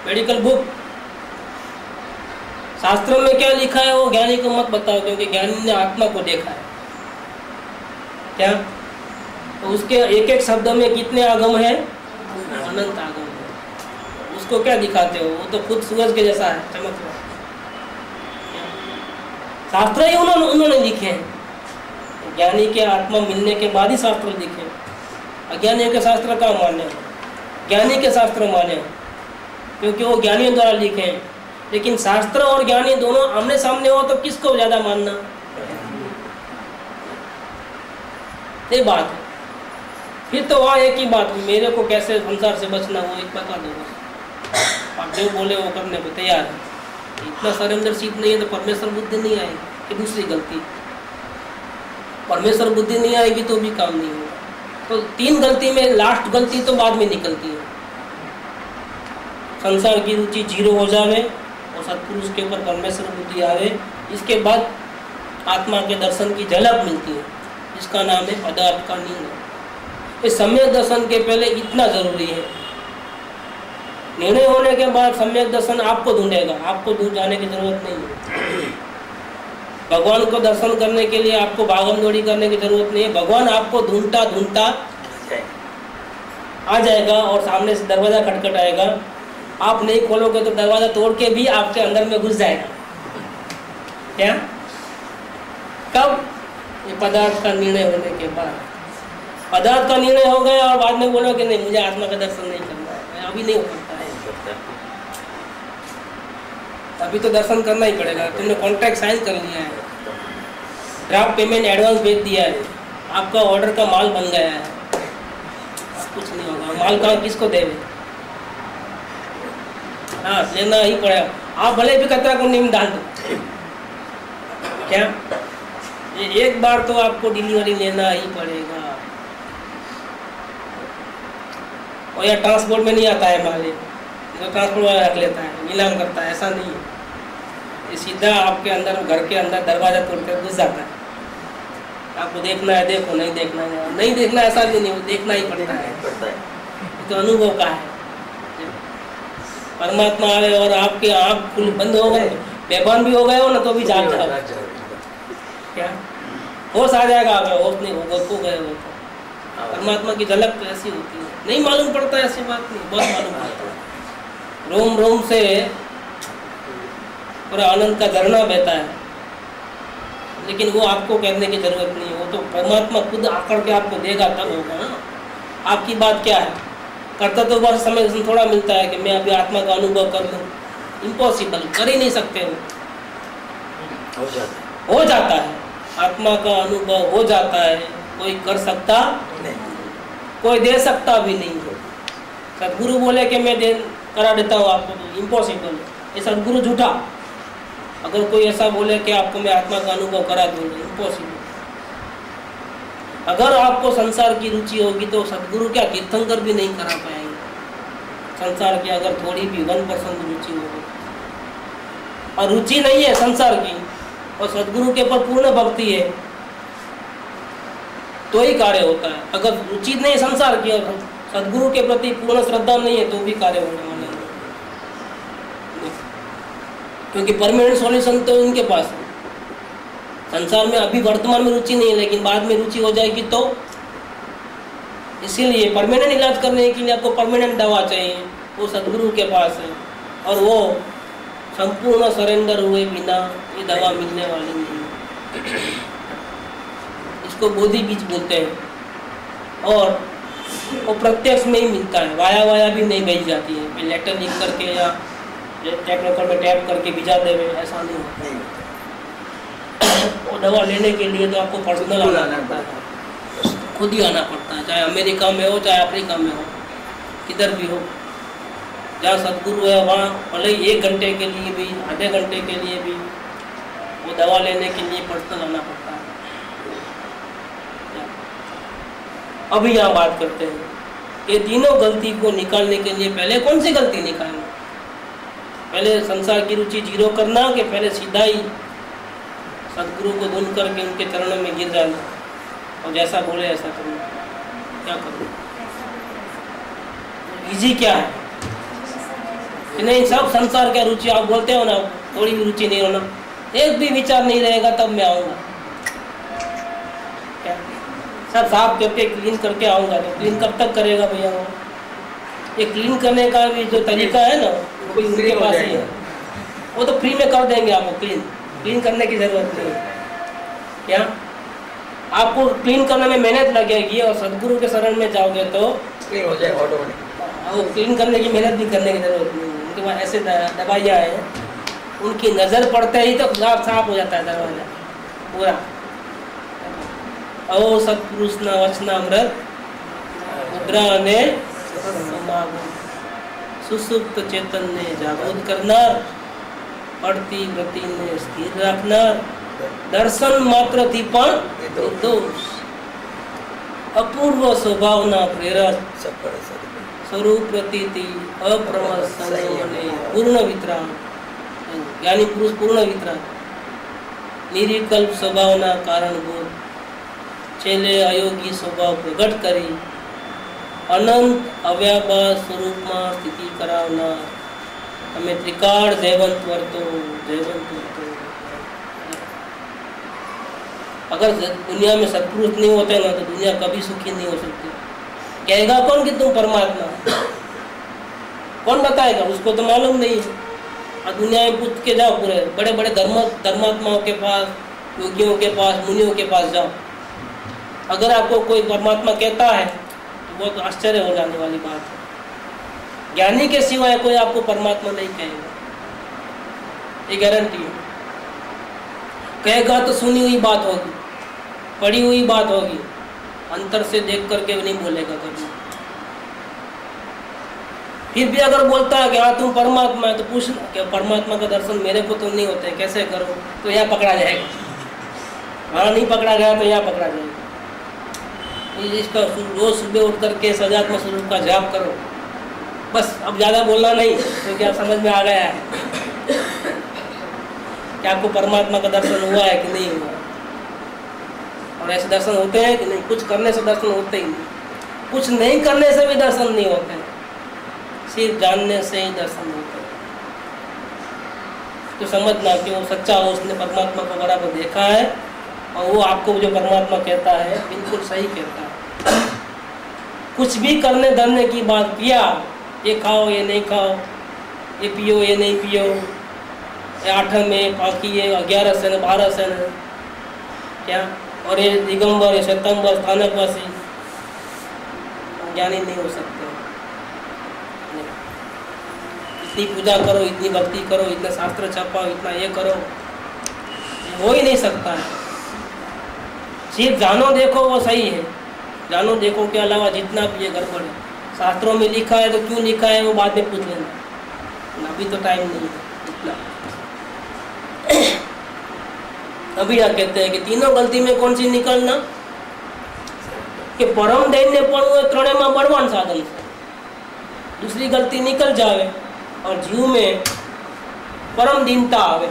मेडिकल बुक। शास्त्रों में क्या लिखा है वो ज्ञानी को मत बताओ, क्योंकि ज्ञानी ने आत्मा को देखा है क्या। तो उसके एक एक शब्द में कितने आगम है, अनंत आगम है। उसको क्या दिखाते हो, वो तो खुद सूरज के जैसा है, चमक रहा है। शास्त्र ही उन्होंने लिखे हैं। ज्ञानी के आत्मा मिलने के बाद ही शास्त्र लिखे। अज्ञानी के शास्त्र का मान्य, ज्ञानी के शास्त्र मान्य, क्योंकि वो ज्ञानियों द्वारा लिखे हैं। लेकिन शास्त्र और ज्ञानी दोनों आमने सामने हो तो किसको ज्यादा मानना, ये बात है। फिर तो वहाँ एक ही बात, मेरे को कैसे संसार से बचना वो एक बता दो बस। आप जो बोले वो करने को तैयार है। इतना सरमदर्शित नहीं है तो परमेश्वर बुद्धि नहीं आएगी, ये दूसरी गलती। परमेश्वर बुद्धि नहीं आएगी तो भी काम नहीं होगा। तो 3 गलती में लास्ट गलती तो बाद में निकलती है। संसार की रुचि 0 हो जावे और सत्पुरुष के ऊपर परमेश्वर बुद्धि आवे, इसके बाद आत्मा के दर्शन की झलक मिलती है, जिसका नाम है पदार्थ का निर्णय। इस सम्यक दर्शन के पहले इतना जरूरी है। निर्णय होने के बाद सम्यक दर्शन आपको ढूंढेगा, आपको दूर जाने की जरूरत नहीं है। भगवान को दर्शन करने के लिए आपको भागम दौड़ी करने की जरूरत नहीं है। भगवान आपको ढूंढता ढूंढता आ जाएगा और सामने से दरवाजा खटखटाएगा। आप नहीं खोलोगे तो दरवाजा तोड़ के भी आपके अंदर में घुस जाएगा। क्या, कब, ये पदार्थ का निर्णय होने के बाद। पदार्थ का निर्णय हो गया और बाद में बोलोगे नहीं मुझे आत्मा का दर्शन नहीं करना है, अभी नहीं हो सकता है। अभी तो दर्शन करना ही पड़ेगा। तुमने कॉन्ट्रैक्ट साइन कर लिया है, ड्राफ्ट पेमेंट एडवांस भेज दिया है, आपका ऑर्डर का माल बन गया है, कुछ नहीं होगा। माल कहाँ किसको देवे, हाँ, लेना ही पड़ेगा। आप भले भी कतरा कुंडी में डाल दो, क्या ये एक बार तो आपको डिलीवरी लेना ही पड़ेगा। और यह ट्रांसपोर्ट में नहीं आता है मालिक, जो ट्रांसपोर्ट वाला रख लेता है, नीलाम करता है, ऐसा नहीं है। ये सीधा आपके अंदर, घर के अंदर दरवाजा तोड़कर घुस जाता है। आपको देखना है देखो, नहीं देखना है नहीं देखना, ऐसा भी नहीं, देखना ही पड़ता है। ये तो अनुभव का है। परमात्मा आए और आपके आँख खुल बंद हो गए, बेभान भी हो गए हो ना, तो भी जाग जाओ, क्या होश आ जाएगा। आप होश नहीं होगा खो गए हो तो परमात्मा की झलक तो ऐसी होती है, नहीं मालूम पड़ता है, ऐसी बात नहीं, बहुत मालूम पड़ता है। रोम रोम से पूरा आनंद का झरना बहता है, लेकिन वो आपको कहने की जरूरत नहीं है, वो तो परमात्मा खुद आकर के आपको देगा तब होगा ना। आपकी बात क्या है, करता तो बस समय थोड़ा मिलता है कि मैं अभी आत्मा का अनुभव कर लूँ, इम्पॉसिबल, कर ही नहीं सकते हो जाता है, आत्मा का अनुभव हो जाता है। कोई कर सकता नहीं, कोई दे सकता भी नहीं है। सदगुरु बोले कि मैं करा देता हूँ आपको, तो इम्पॉसिबल, ये सदगुरु झूठा। अगर कोई ऐसा बोले कि आपको मैं आत्मा का अनुभव करा दूंगा, इम्पॉसिबल। अगर आपको संसार की रुचि होगी तो सदगुरु क्या तीर्थंकर भी नहीं करा पाएंगे। संसार की अगर थोड़ी भी 1% रुचि होगी, और रुचि नहीं है संसार की, और सदगुरु के ऊपर पूर्ण भक्ति है, तो ही कार्य होता है। अगर रुचि नहीं संसार की और सदगुरु के प्रति पूर्ण श्रद्धा नहीं है, तो भी कार्य होने वाला नहीं, क्योंकि परमानेंट सॉल्यूशन तो उनके पास है। संसार में अभी वर्तमान में रुचि नहीं है, लेकिन बाद में रुचि हो जाएगी तो, इसीलिए परमानेंट इलाज करने के लिए आपको परमानेंट दवा चाहिए, वो सदगुरु के पास है, और वो संपूर्ण सरेंडर हुए बिना ये दवा मिलने वाली नहीं है। इसको बोधि बीज बोलते हैं, और वो प्रत्यक्ष में ही मिलता है, वाया भी नहीं भेजी जाती है, लेटर लिख करके या टेक्निकल में टैप करके भिजा देवे, ऐसा नहीं होता। वो दवा लेने के लिए तो आपको पर्सनल आना पड़ता है, खुद ही आना पड़ता है, चाहे अमेरिका में हो चाहे अफ्रीका में हो, किधर भी हो। जहाँ सदगुरु है वहाँ भले ही 1 घंटे के लिए भी, आधे घंटे के लिए भी, वो दवा लेने के लिए पर्सनल आना पड़ता है। अभी यहाँ बात करते हैं, ये तीनों गलती को निकालने के लिए पहले कौन सी गलती निकालना? पहले संसार की रुचि जीरो करना, कि पहले सीधा ही सदगुरु को धुन करके उनके चरणों में गिर जाना और जैसा बोले ऐसा करना? क्या करूँ? इजी क्या है कि नहीं, सब संसार क्या रुचि आप बोलते हो ना, थोड़ी भी रुचि नहीं होना, एक भी विचार नहीं रहेगा तब मैं आऊँगा। क्या सब साफ करके क्लीन करके आऊँगा, तो क्लीन कब तक करेगा भैया? वो ये क्लीन करने का भी जो तरीका है ना, वो भी उनके पास ही है, वो तो फ्री में कर देंगे आपको। क्लीन करने की जरूरत नहीं है। क्या आपको क्लीन करने में मेहनत लगेगी, और सदगुरु के शरण में जाओगे तो
क्लीन हो जाएगा ऑटोमेटिक।
वो क्लीन करने की मेहनत भी करने की जरूरत नहीं है। उनके पास ऐसे दवाइयाँ हैं, उनकी नज़र पड़ते ही तो साफ हो जाता है दरवाजा पूरा। ओ सत्पुरुष न वचनामृत मुद्रा ने समागम, सुसुप्त चेतन ने जागृत करना, पड़ती वृत्ति ने स्थिर रखना, दर्शन मात्र थी पण निर्दोष, अपूर्व स्वभावना प्रेरक, स्वरूप प्रतीति अप्रमथ संयमने पूर्ण वितराग, ज्ञानी पुरुष पूर्ण वितराग, निरिकल्प स्वभावना कारणभूत, छेले अयोगी स्वभाव प्रगट करी, अनंत अव्याभास स्वरूपમાં સ્થિતિ કરાવનાર, અમે ત્રિકાળ જયવંત વર્તો જયવંત વર્તો। अगर दुनिया में सत्पुरुष नहीं होते ना, तो दुनिया कभी सुखी नहीं हो सकती। कहेगा कौन कि तुम परमात्मा? कौन बताएगा? उसको तो मालूम नहीं है। और दुनिया में पूछ के जाओ, पूरे बड़े बड़े धर्मात्माओं के पास, योगियों के पास, मुनियों के पास जाओ, अगर आपको कोई परमात्मा कहता है तो बहुत आश्चर्य हो जाने वाली बात है। ज्ञानी के सिवाय कोई आपको परमात्मा नहीं कहेगा, ये गारंटी है। कहेगा तो सुनी हुई बात होगी, पढ़ी हुई बात होगी, अंतर से देख करके नहीं बोलेगा कभी। फिर भी अगर बोलता है कि हाँ तुम परमात्मा है, तो पूछना कि परमात्मा का दर्शन मेरे को तो नहीं होते, कैसे करो? तो यहाँ पकड़ा जाएगा, वहाँ नहीं पकड़ा गया तो यहाँ पकड़ा जाएगा। इसका रोज सुबह उठ करके सजात्मक स्वरूप का जाप करो, बस। अब ज़्यादा बोलना नहीं, तो क्या समझ में आ गया है कि आपको परमात्मा का दर्शन हुआ है कि नहीं हुआ? और ऐसे दर्शन होते हैं कि नहीं? कुछ करने से दर्शन होते ही नहीं, कुछ नहीं करने से भी दर्शन नहीं होते, सिर्फ जानने से ही दर्शन होते हैं। तो समझना कि वो सच्चा हो, उसने परमात्मा को बराबर देखा है, और वो आपको जो परमात्मा कहता है बिल्कुल सही कहता है। कुछ भी करने धरने की बात किया, ये खाओ ये नहीं खाओ, ये पियो ये नहीं पियो, ये 8 में बाकी ये 11 से 12 से क्या, और ये दिगंबर ये श्वेतंबर स्थानकवासी ज्ञानी नहीं हो सकते। इतनी पूजा करो, इतनी भक्ति करो, इतना शास्त्र छपाओ, इतना ये करो, हो ही नहीं सकता है। सिर्फ जानो देखो वो सही है, जानो देखो के अलावा जितना भी ये गड़बड़ है। शास्त्रों में लिखा है तो क्यों लिखा है वो बाद में पूछ लेना, अभी तो टाइम नहीं है इतना। अभी क्या कहते हैं कि तीनों गलती में कौन सी निकलना, कि परम दैन्य पण त्रणेय में बड़वान साधन से दूसरी गलती निकल जावे और जीव में परम दीनता आवे।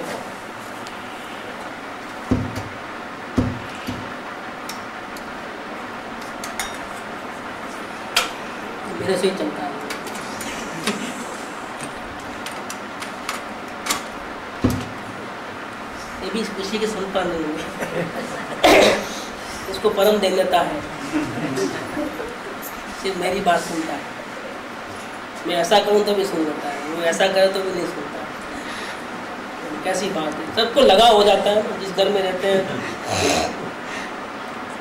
मेरे से ही चलता है, ये भी किसी की सुनता नहीं है। इसको परम दैन्यता है, सिर्फ मेरी बात सुनता है। मैं ऐसा करूं तो भी सुन लेता है, वो ऐसा करे तो भी नहीं सुनता। कैसी बात है, सबको लगा हो जाता है। जिस घर में रहते हैं,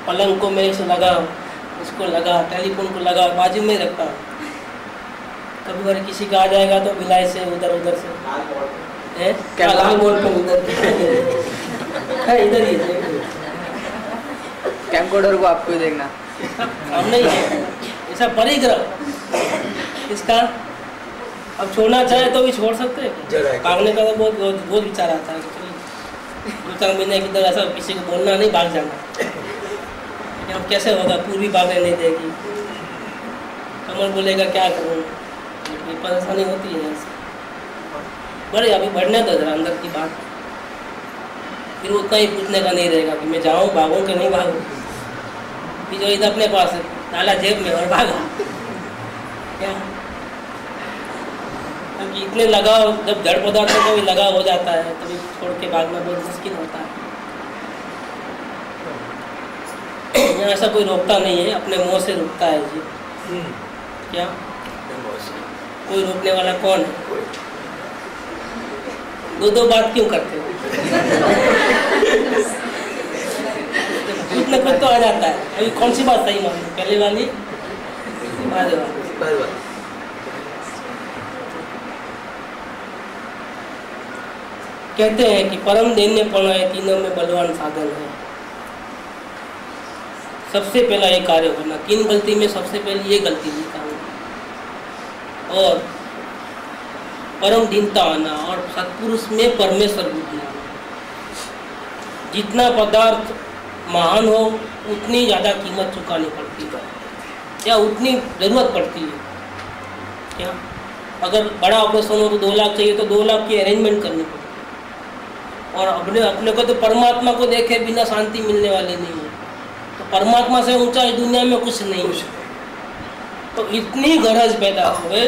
पलंग को मेरे से लगा, उसको लगा, टेलीफोन को लगा, बाजू में रखता। कभी बार किसी का आ जाएगा तो भिलाई से उधर उधर से लाल बोल पे उधर इधर ही
कैमकोडर को आपको ही देखना,
अब नहीं है ऐसा परिग्रह इसका। अब छोड़ना चाहे तो भी छोड़ सकते हैं, भागने का तो बहुत विचार आता है। दो चार महीने की तरह ऐसा किसी को बोलना नहीं, भाग जाना। अब कैसे होगा, पूर्वी भागने नहीं देगी, कमल बोलेगा क्या करूँ, परेशानी होती है ऐसे। बड़े अभी बढ़ने दो जरा अंदर की बात, फिर उतना ही पूछने का नहीं रहेगा कि मैं जाऊँ भागूँ कि नहीं भागूँ। फिर जो इधर अपने पास है डाला जेब में और भागा क्या, क्योंकि इतने लगाव, जब जड़ पदार्थों को भी लगाव हो जाता है तभी छोड़ के भागना बहुत मुश्किल होता है। यहाँ ऐसा कोई रोकता नहीं है, अपने मुँह से रुकता है जी। क्या कोई रोकने वाला कौन है? दो बात क्यों करते हो? कुछ न कुछ तो आ जाता है। अभी कौन सी बात सही मानी, पहले वाली बाद वाली? कहते हैं कि परम दैन्यपन है, तीनों में बलवान साधन है। सबसे पहला ये कार्य करना, 3 गलती में सबसे पहले ये गलती निकालना, और परम दीनता आना, और सत्पुरुष में परमेश्वर बुद्धि आना। जितना पदार्थ महान हो उतनी ज़्यादा कीमत चुकानी पड़ती है, या उतनी ज़रूरत पड़ती है। क्या अगर बड़ा ऑपरेशन हो तो 2 लाख चाहिए, तो 2 लाख की अरेंजमेंट करनी पड़ती है। और अपने को तो परमात्मा को देखे बिना शांति मिलने वाली नहीं है। तो परमात्मा से ऊंचा इस दुनिया में कुछ नहीं है। तो इतनी गरज पैदा हुए,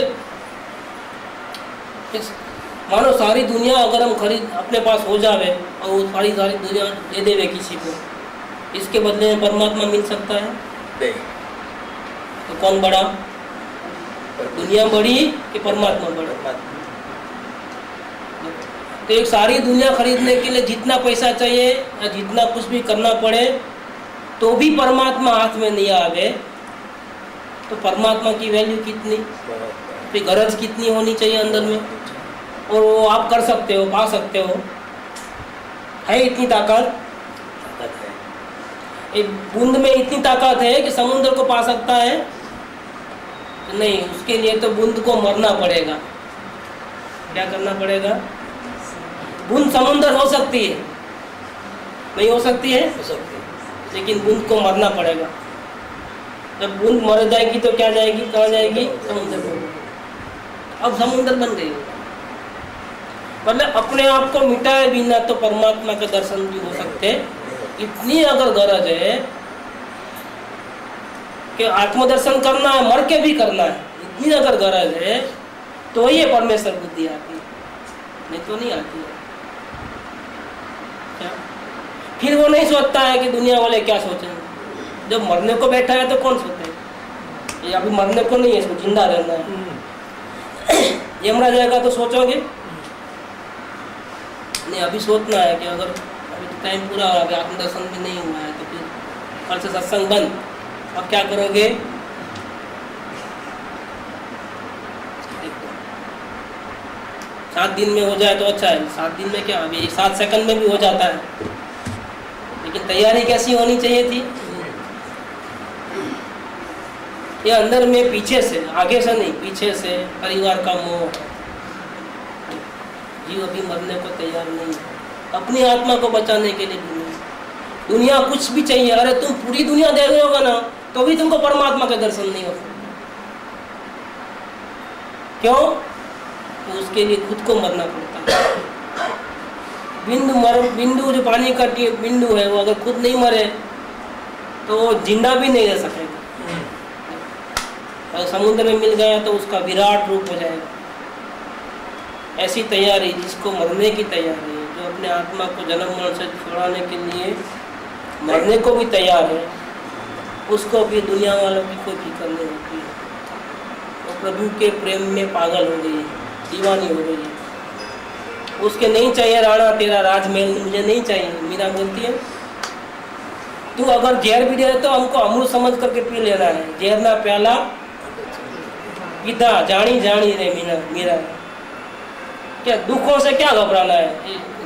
मानो सारी दुनिया अगर हम खरीद अपने पास हो जावे और वो सारी दुनिया दे देवे किसी को, इसके बदले में परमात्मा मिल सकता है? नहीं। तो कौन बड़ा, दुनिया बड़ी कि परमात्मा बड़ा? तो एक सारी दुनिया खरीदने के लिए जितना पैसा चाहिए या जितना कुछ भी करना पड़े तो भी परमात्मा हाथ में नहीं आवे, तो परमात्मा की वैल्यू कितनी, तो गरज कितनी होनी चाहिए अंदर में, और वो आप कर सकते हो, पा सकते हो। है इतनी ताकत? एक बूंद में इतनी ताकत है कि समुद्र को पा सकता है। तो नहीं, उसके लिए तो बूंद को मरना पड़ेगा। क्या करना पड़ेगा? बूंद समुंदर हो सकती है, नहीं हो सकती है, लेकिन बूंद को मरना पड़ेगा। जब बूंद मर जाएगी तो क्या जाएगी, कहाँ जाएगी? समुद्र में। अब समुद्र बन गई। मतलब अपने आप को मिटाए बिना तो परमात्मा के दर्शन भी हो सकते। इतनी अगर गरज है कि आत्मदर्शन करना है, मर के भी करना है, इतनी अगर गरज है तो ये परमेश्वर बुद्धि आती है, नहीं तो नहीं आती है। क्या? फिर वो नहीं सोचता है कि दुनिया वाले क्या सोचेंगे। जब मरने को बैठा है तो कौन सोचता है? ये अभी मरने को नहीं है, इसको जिंदा रहना है। यमराज आएगा तो सोचोगे नहीं, अभी सोचना है कि अगर अभी तो टाइम पूरा हो गया, आत्मदर्शन भी नहीं हुआ है, तो फिर कल से सत्संग बंद। अब क्या करोगे? 7 दिन में हो जाए तो अच्छा है। 7 दिन में क्या, अभी 7 सेकंड में भी हो जाता है, लेकिन तैयारी कैसी होनी चाहिए थी? ये अंदर में पीछे से, आगे से नहीं, पीछे से परिवार का मोह। जीव अभी मरने को तैयार नहीं है, अपनी आत्मा को बचाने के लिए। दुनिया कुछ भी चाहिए, अरे तुम पूरी दुनिया देख रहे होगा ना तो भी तुमको परमात्मा का दर्शन नहीं हो सकता। क्यों? तो उसके लिए खुद को मरना पड़ता है। बिंदु जो पानी का बिंदु है, वो अगर खुद नहीं मरे तो वो जिंदा भी नहीं रह सकेगा। अगर समुद्र में मिल गया तो उसका विराट रूप हो जाएगा। ऐसी तैयारी, जिसको मरने की तैयारी है, जो अपने आत्मा को जन्म मरण से छुड़ाने के लिए मरने को भी तैयार है, उसको भी दुनिया वालों की कोई फिक्र नहीं होती है। वो प्रभु के प्रेम में पागल हो गई है, दीवानी हो गई है। उसके नहीं चाहिए राणा तेरा राजमहल, मुझे नहीं चाहिए। मीरा बोलती है तू अगर जहर भी दे तो हमको अमृत समझ करके पी लेना है। जहर ना प्याला पीता जानी जानी रे मीरा। क्या दुखों से क्या घबराना है?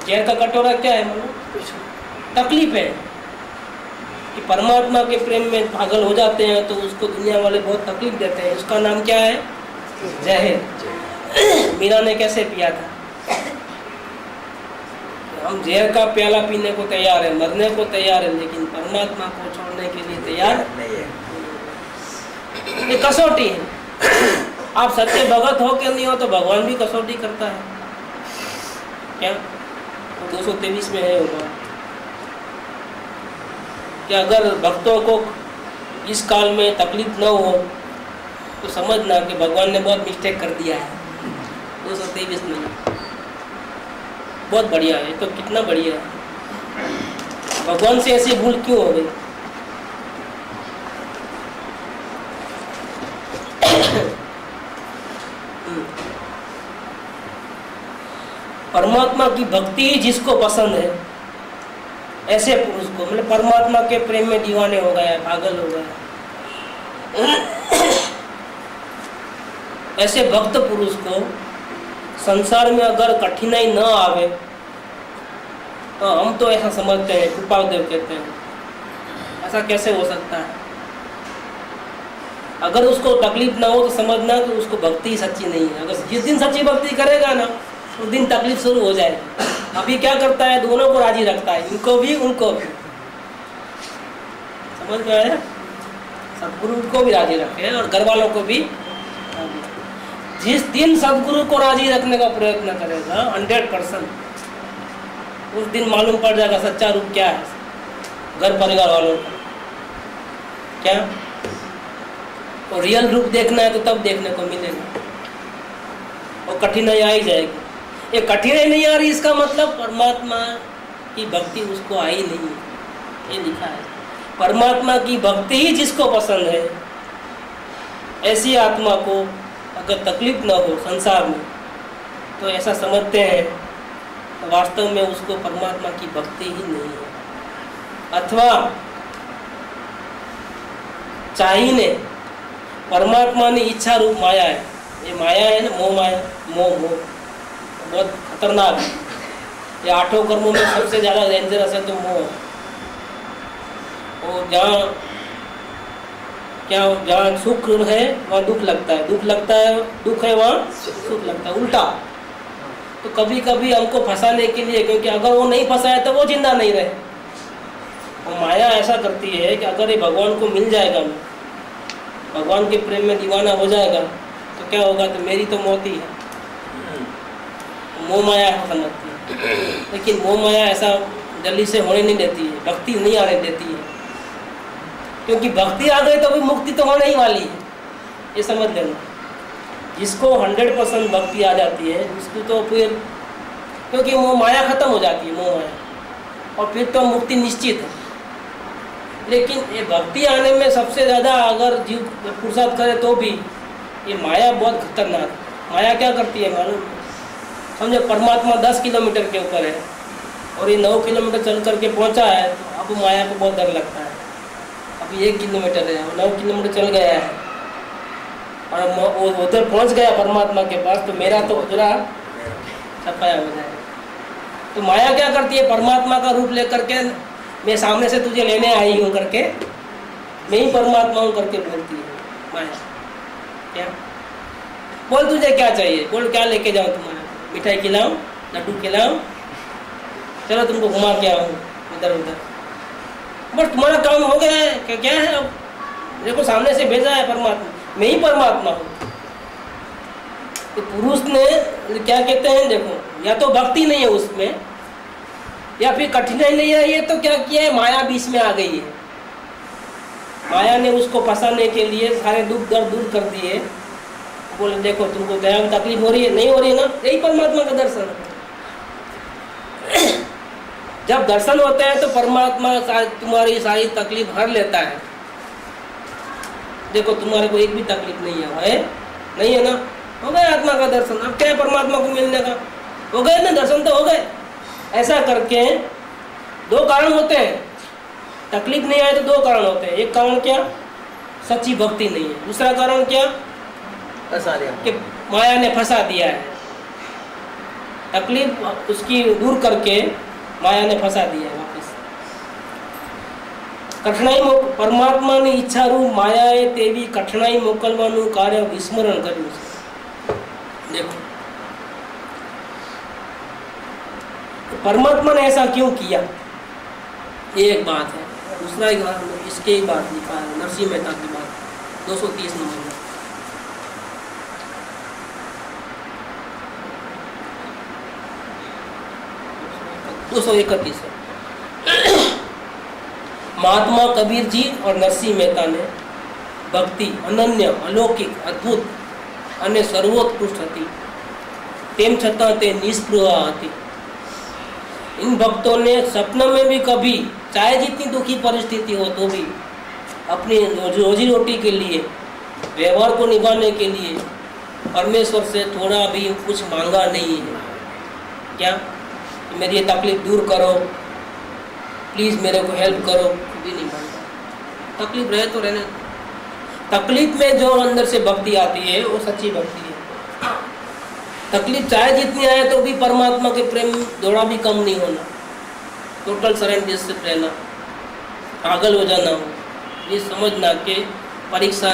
जहर का कटोरा क्या है? मतलब तकलीफ है कि परमात्मा के प्रेम में पागल हो जाते हैं तो उसको दुनिया वाले बहुत तकलीफ देते हैं। उसका नाम क्या है? जहर। मीरा ने कैसे पिया था? हम जहर का प्याला पीने को तैयार है, मरने को तैयार है, लेकिन परमात्मा को छोड़ने के लिए तैयार नहीं है। ये कसौटी है। आप सच्चे भगत हो कि नहीं हो तो भगवान भी कसौटी करता है। क्या 223 में है होगा कि अगर भक्तों को इस काल में तकलीफ न हो तो समझना कि भगवान ने बहुत मिस्टेक कर दिया है। 223 में बहुत बढ़िया है, तो कितना बढ़िया है। भगवान से ऐसी भूल क्यों हो गई? परमात्मा की भक्ति ही जिसको पसंद है, ऐसे पुरुष को, मतलब परमात्मा के प्रेम में दीवाने हो गया, पागल हो गया, ऐसे भक्त पुरुष को संसार में अगर कठिनाई न आवे तो हम तो ऐसा समझते हैं, कृपादेव कहते हैं, ऐसा कैसे हो सकता है? अगर उसको तकलीफ ना हो तो समझना कि उसको भक्ति सच्ची नहीं है। अगर जिस दिन सच्ची भक्ति करेगा ना उस दिन तकलीफ शुरू हो जाएगी। अभी क्या करता है? दोनों को राजी रखता है, इनको भी उनको भी। समझ में आया? सदगुरु को भी राजी रखे और घर वालों को भी। जिस दिन सदगुरु को राजी रखने का प्रयत्न करेगा 100%, उस दिन मालूम पड़ जाएगा सच्चा रूप क्या है घर परिवार वालों का। क्या? और रियल रूप देखना है तो तब देखने को मिलेगा। और कठिनाई आ ही जाएगी। ये कठिनाई नहीं आ रही, इसका मतलब परमात्मा की भक्ति उसको आई नहीं है। ये लिखा है, परमात्मा की भक्ति ही जिसको पसंद है, ऐसी आत्मा को अगर तकलीफ न हो संसार में तो ऐसा समझते हैं तो वास्तव में उसको परमात्मा की भक्ति ही नहीं है। अथवा चाहिए परमात्मा ने इच्छा रूप माया है, ये माया है ना, मोह माया, मोह बहुत खतरनाक है। ये 8 कर्मों में सबसे ज़्यादा डेंजरस है तो मोह। और जहाँ क्या, जहाँ सुख है वहाँ दुख लगता है, दुख लगता है, दुख है वहाँ सुख लगता है, उल्टा। तो कभी कभी हमको फंसाने के लिए, क्योंकि अगर वो नहीं फंसाए तो वो जिंदा नहीं रहे। और माया ऐसा करती है कि अगर ये भगवान को मिल जाएगा, भगवान के प्रेम में दीवाना हो जाएगा, तो क्या होगा, तो मेरी तो मौत ही है। मोह माया समझती है, लेकिन मोह माया ऐसा जल्दी से होने नहीं देती है, भक्ति नहीं आने देती है। क्योंकि भक्ति आ गई तो भी मुक्ति तो होने ही वाली है, ये समझ लेना। जिसको 100% भक्ति आ जाती है उसको तो फिर, क्योंकि वो माया खत्म हो जाती है, मोह माया, और फिर तो मुक्ति निश्चित है। लेकिन ये भक्ति आने में सबसे ज़्यादा अगर जीव पुरुषार्थ करे तो भी ये माया बहुत खतरनाक है। माया क्या करती है मालूम? समझो परमात्मा 10 किलोमीटर के ऊपर है और ये 9 किलोमीटर चल करके पहुंचा है, तो अब माया को बहुत डर लगता है। अभी 1 किलोमीटर है, 9 किलोमीटर चल गया है और वो उधर पहुंच गया परमात्मा के पास, तो मेरा तो पूरा सफाया हो जाएगा। तो माया क्या करती है, परमात्मा का रूप लेकर के मैं सामने से तुझे लेने आई हूँ करके, मैं ही परमात्मा हूँ करके बोलती है माया। क्या बोल, तुझे क्या चाहिए, बोल क्या लेके जाऊँ तुम्हारा, मिठाई खिलाऊं, लड्डू खिलाऊं, चलो तुमको घुमा के आऊँ इधर उधर, बस तुम्हारा काम हो गया है। क्या है, अब देखो सामने से भेजा है परमात्मा, मैं ही परमात्मा हूँ। तो पुरुष ने क्या कहते हैं, देखो या तो भक्ति नहीं है उसमें, या फिर कठिनाई नहीं है, ये तो क्या किया है, माया बीच में आ गई है। माया ने उसको फंसाने के लिए सारे दुख दर्द दूर कर दिए। बोले देखो तुमको दया में तकलीफ हो रही है, नहीं हो रही है ना, यही परमात्मा का दर्शन है। जब दर्शन होता है तो परमात्मा तुम्हारी सारी तकलीफ हर लेता है। देखो तुम्हारे को एक भी तकलीफ नहीं है, नहीं है ना, हो गया आत्मा का दर्शन। अब क्या है परमात्मा को मिलने का, हो गए ना, दर्शन तो हो गए। ऐसा करके 2 कारण होते हैं, तकलीफ नहीं आए तो 2 कारण होते हैं। एक कारण क्या, सच्ची भक्ति नहीं है, दूसरा कारण क्या, कि माया ने फंसा दिया है। तकलीफ उसकी दूर करके माया ने फंसा दिया है वापस। कठिनाई परमात्मा ने ઈચ્છા રૂપ માયાએ તેવી કઠિનાઈ મોકલવાનું કાર્ય વિસ્મરણ કર્યું છે। देखो परमात्मा ने ऐसा क्यों किया, ये एक बात है। दूसरा इसके ही बात लिखा है नरसिंह मेहता की बात, 230 नंबर में। महात्मा कबीर जी और नरसिंह मेहता ने भक्ति अनन्य, अलौकिक, अद्भुत અને સર્વોત્કૃષ્ટ હતી, તેમ છતાં તે નિષ્પૃહ હતી। इन भक्तों ने सपने में भी कभी, चाहे जितनी दुखी परिस्थिति हो तो भी, अपनी रोजी रोटी के लिए, व्यवहार को निभाने के लिए परमेश्वर से थोड़ा भी कुछ मांगा नहीं है। क्या, मेरी ये तकलीफ दूर करो, प्लीज़ मेरे को हेल्प करो, भी नहीं मांगा। तकलीफ रहे तो रहने, तकलीफ में जो अंदर से भक्ति आती है वो सच्ची भक्ति है। तकलीफ चाहे जितनी आए तो भी परमात्मा के प्रेम थोड़ा भी कम नहीं होना, टोटल सरेंडर से रहना, पागल हो जाना हो, ये समझना कि परीक्षा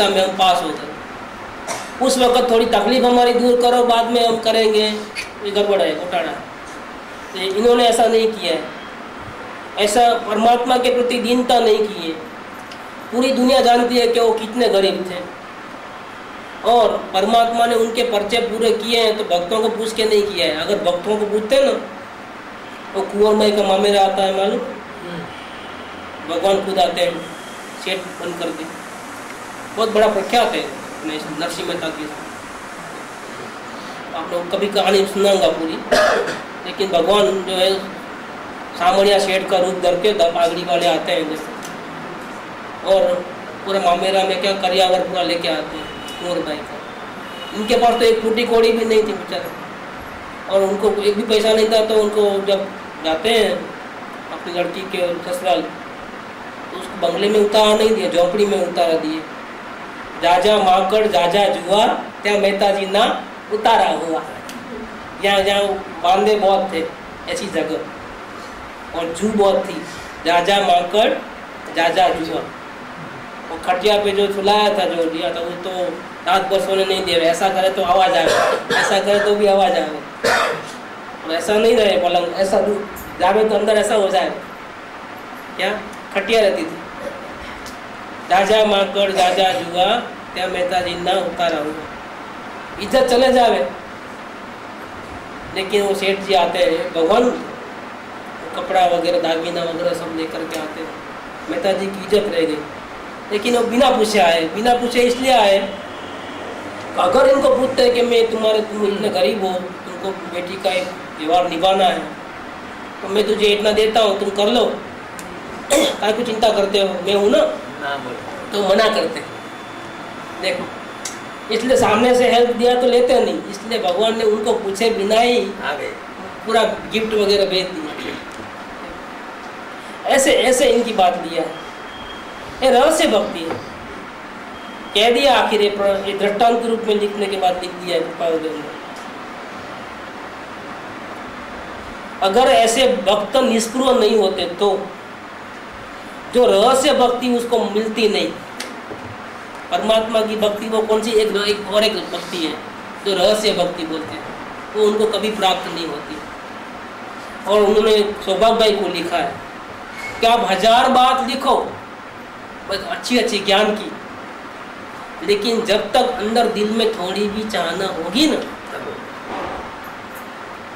में हम पास हो गए। उस वक्त थोड़ी तकलीफ हमारी दूर करो, बाद में हम करेंगे, ये गड़बड़ है, घोटाला है। तो इन्होंने ऐसा नहीं किया है, ऐसा परमात्मा के प्रति दीनता नहीं की है। पूरी दुनिया जानती है कि वो कितने गरीब थे, और परमात्मा ने उनके पर्चे पूरे किए हैं, तो भक्तों को पूछ के नहीं किया है। अगर भक्तों को पूछते ना, वो कुंवर माई का मामेरा आता है मालूम, भगवान खुद आते हैं सेठ बन करके, बहुत बड़ा प्रख्यात है नरसिंह मेहता की। आप लोग कभी कहानी सुनाऊंगा पूरी, लेकिन भगवान जो है सामड़िया सेठ का रूप धर के पागड़ी वाले आते हैं जैसे, और पूरा मामेरा में क्या करियावर पूरा लेके आते हैं कुंवर भाई का। इनके पास तो एक फूटी कौड़ी भी नहीं थी बेचारे, और उनको एक भी पैसा नहीं था। तो उनको जब जाते हैं अपनी लड़की के ससुराल, तो उसको बंगले में उतारा नहीं दिया, झोंपड़ी में उतारा दिए। जाजा माकड़ जाजा जुआ त्या मेहता जी ना उतारा हुआ। यहाँ जहाँ बांधे बहुत थे ऐसी जगह, और जू बहुत थी, जाजा माकड़ जाजा जुआ। वो खटिया पे जो सुलाया था, जो दिया था, वो तो रात भर सोने नहीं दे रहे। ऐसा करे तो आवाज़ आए, ऐसा करे तो भी आवाज़ आए, और ऐसा नहीं रहे पलंग, ऐसा जावे तो अंदर ऐसा हो जाए। क्या खटिया रहती थी। राजा माकड़ राजा जुआ त्या मेहताजी ना उतारा हुआ, इज्जत चले जावे। लेकिन वो सेठ जी आते हैं, भगवान कपड़ा वगैरह दागीना वगैरह सब लेकर के आते हैं। मेहता जी की इज्जत रह गई, लेकिन वो बिना पूछे आए। बिना पूछे इसलिए आए, अगर इनको पूछते हैं कि तुम इतने गरीब हो, तुमको बेटी का एक व्यवहार निभाना है, तो मैं तुझे इतना देता हूँ, तुम कर लो, क्या कुछ चिंता करते हो, मैं हूँ ना, तो मना करते। देखो, इसलिए सामने से हेल्प दिया तो लेते नहीं, इसलिए भगवान ने उनको पूछे बिना ही पूरा गिफ्ट वगैरह भेज दिया। ऐसे ऐसे इनकी बात लिया है, ये रहस्य भक्ति है। कह दिया आखिर ये दृष्टांत के रूप में लिखने के बाद लिख दिया कृपादेव ने। अगर ऐसे भक्त निष्पृह नहीं होते तो जो रहस्य भक्ति उसको मिलती नहीं। परमात्मा की भक्ति वो कौन सी, एक और एक भक्ति है जो रहस्य भक्ति बोलते हैं, वो उनको कभी प्राप्त नहीं होती। और उन्होंने सौभाग्य भाई को लिखा है कि आप 1000 बात लिखो बस अच्छी अच्छी ज्ञान की, लेकिन जब तक अंदर दिल में थोड़ी भी चाहना होगी ना,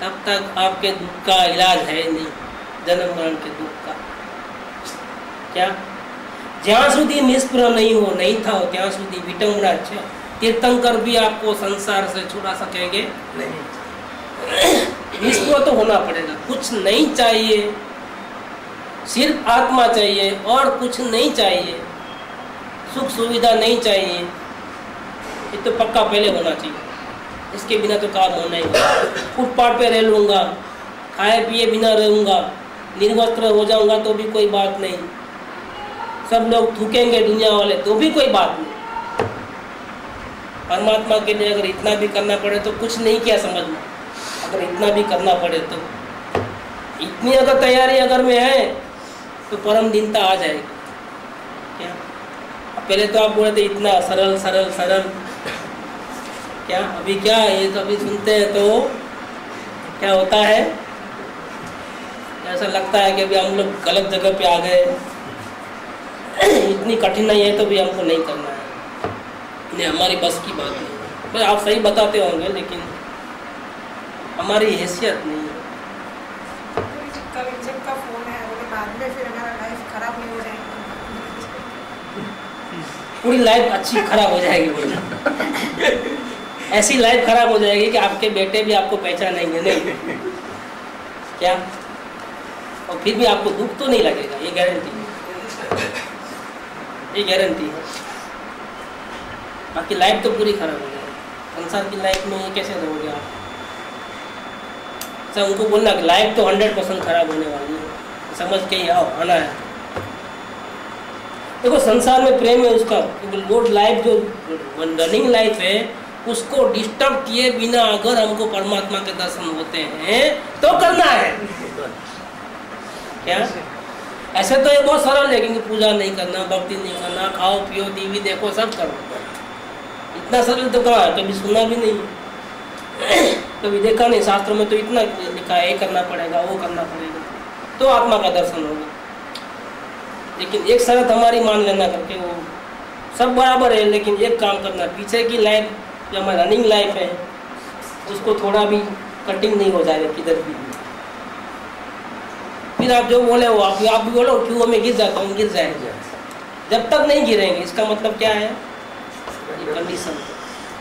तब तक आपके दुख का इलाज है नहीं, जन्म मरण के दुख का। क्या ज्यां સુધી निष्प्रह नहीं हो, नहीं था हो ત્યાં સુધી विटंबना છે। तीर्थंकर भी आपको संसार से छुड़ा सकेंगे नहीं। निष्प्रह तो होना पड़ेगा, कुछ नहीं चाहिए, सिर्फ आत्मा चाहिए और कुछ नहीं चाहिए, सुख सुविधा नहीं चाहिए, ये तो पक्का पहले होना चाहिए। इसके बिना तो काम होना ही है। फुटपाथ पे रह लूँगा, खाए पिए बिना रहूँगा, निर्वस्त्र हो जाऊँगा तो भी कोई बात नहीं, सब लोग थूकेंगे दुनिया वाले तो भी कोई बात नहीं। परमात्मा के लिए अगर इतना भी करना पड़े तो कुछ नहीं किया समझना। अगर इतना भी करना पड़े तो इतनी अगर तैयारी अगर में है तो परम दीनता आ जाएगी। क्या पहले तो आप बोले थे इतना सरल सरल सरल, क्या अभी क्या ये तो अभी सुनते हैं तो क्या होता है, ऐसा लगता है कि अभी हम लोग गलत जगह पे आ गए। इतनी कठिनाई है तो भी हमको नहीं करना है, नहीं हमारी बस की बात नहीं है। भाई आप सही बताते होंगे लेकिन हमारी हैसियत नहीं है।
का फोन है वो बाद में फिर हमारा लाइफ खराब नहीं हो जाएगी,
पूरी लाइफ अच्छी खराब हो जाएगी। ऐसी लाइफ खराब हो जाएगी कि आपके बेटे भी आपको पहचानेंगे नहीं। क्या और फिर भी आपको दुख तो नहीं लगेगा, ये गारंटी है, ये गारंटी है। बाकी लाइफ तो पूरी खराब हो जाएगी। संसार की लाइफ में ये कैसे रहोगे आप? अच्छा उनको बोलना कि लाइफ तो 100% खराब होने वाली है, समझ के ही आओ, आना है। देखो संसार में प्रेम है उसका, लोड लाइफ जो रनिंग लाइफ है उसको डिस्टर्ब किए बिना अगर हमको परमात्मा के दर्शन होते हैं तो करना है। क्या ऐसे तो ये बहुत सरल है, क्योंकि पूजा नहीं करना, भक्ति नहीं करना, खाओ पियो टीवी देखो सब करो, इतना सरल तो कहाँ है? कभी सुना भी नहीं, कभी देखा नहीं, शास्त्रों में तो इतना लिखा है, ये करना पड़ेगा वो करना पड़ेगा तो आत्मा का दर्शन होगा। लेकिन एक शर्त हमारी मान लेना करके, वो सब बराबर है लेकिन एक काम करना, पीछे की लाइफ जो हमारी रनिंग लाइफ है उसको थोड़ा भी कटिंग नहीं हो जाएगा किधर भी। फिर आप जो बोले वो आप भी बोलो क्यों मैं गिर जाता हूँ, गिर जाएंगे। जब तक नहीं गिरेंगे इसका मतलब क्या है, कंडीशन।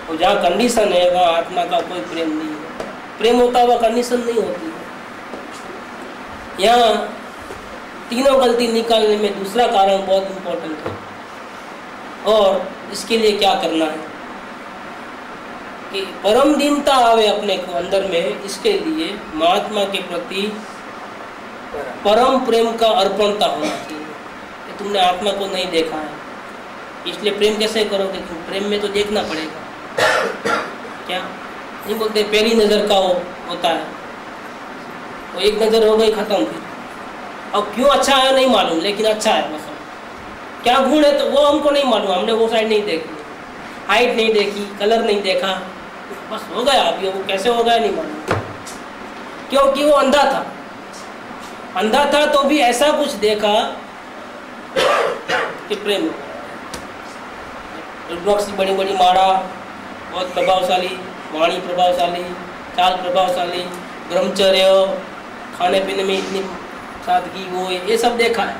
और जहाँ कंडीशन है वहाँ आत्मा का कोई प्रेम नहीं है। प्रेम होता हुआ कंडीशन नहीं होती है। यहाँ तीनों गलती निकालने में दूसरा कारण बहुत इम्पोर्टेंट है। और इसके लिए क्या करना है कि परम दीनता आवे अपने को अंदर में, इसके लिए महात्मा के प्रति परम प्रेम का अर्पणता होना चाहिए। कि तुमने आत्मा को नहीं देखा है इसलिए प्रेम कैसे करोगे, तुम प्रेम में तो देखना पड़ेगा। क्या नहीं बोलते पहली नज़र का होता है, वो एक नज़र हो गई खत्म। फिर अब क्यों अच्छा है नहीं मालूम, लेकिन अच्छा है बस, क्या गुण है तो वो हमको नहीं मालूम, हमने वो साइड नहीं देखी, हाइट नहीं देखी, कलर नहीं देखा, बस हो गया। अभी वो कैसे हो गया नहीं मालूम, क्योंकि वो अंधा था। अंधा था तो भी ऐसा कुछ देखा कि प्रेम हो गया। की बड़ी बड़ी माड़ा, बहुत प्रभावशाली वाणी, प्रभावशाली चाल, प्रभावशाली ब्रह्मचर्य, खाने पीने में इतनी सादगी, वो ये सब देखा है,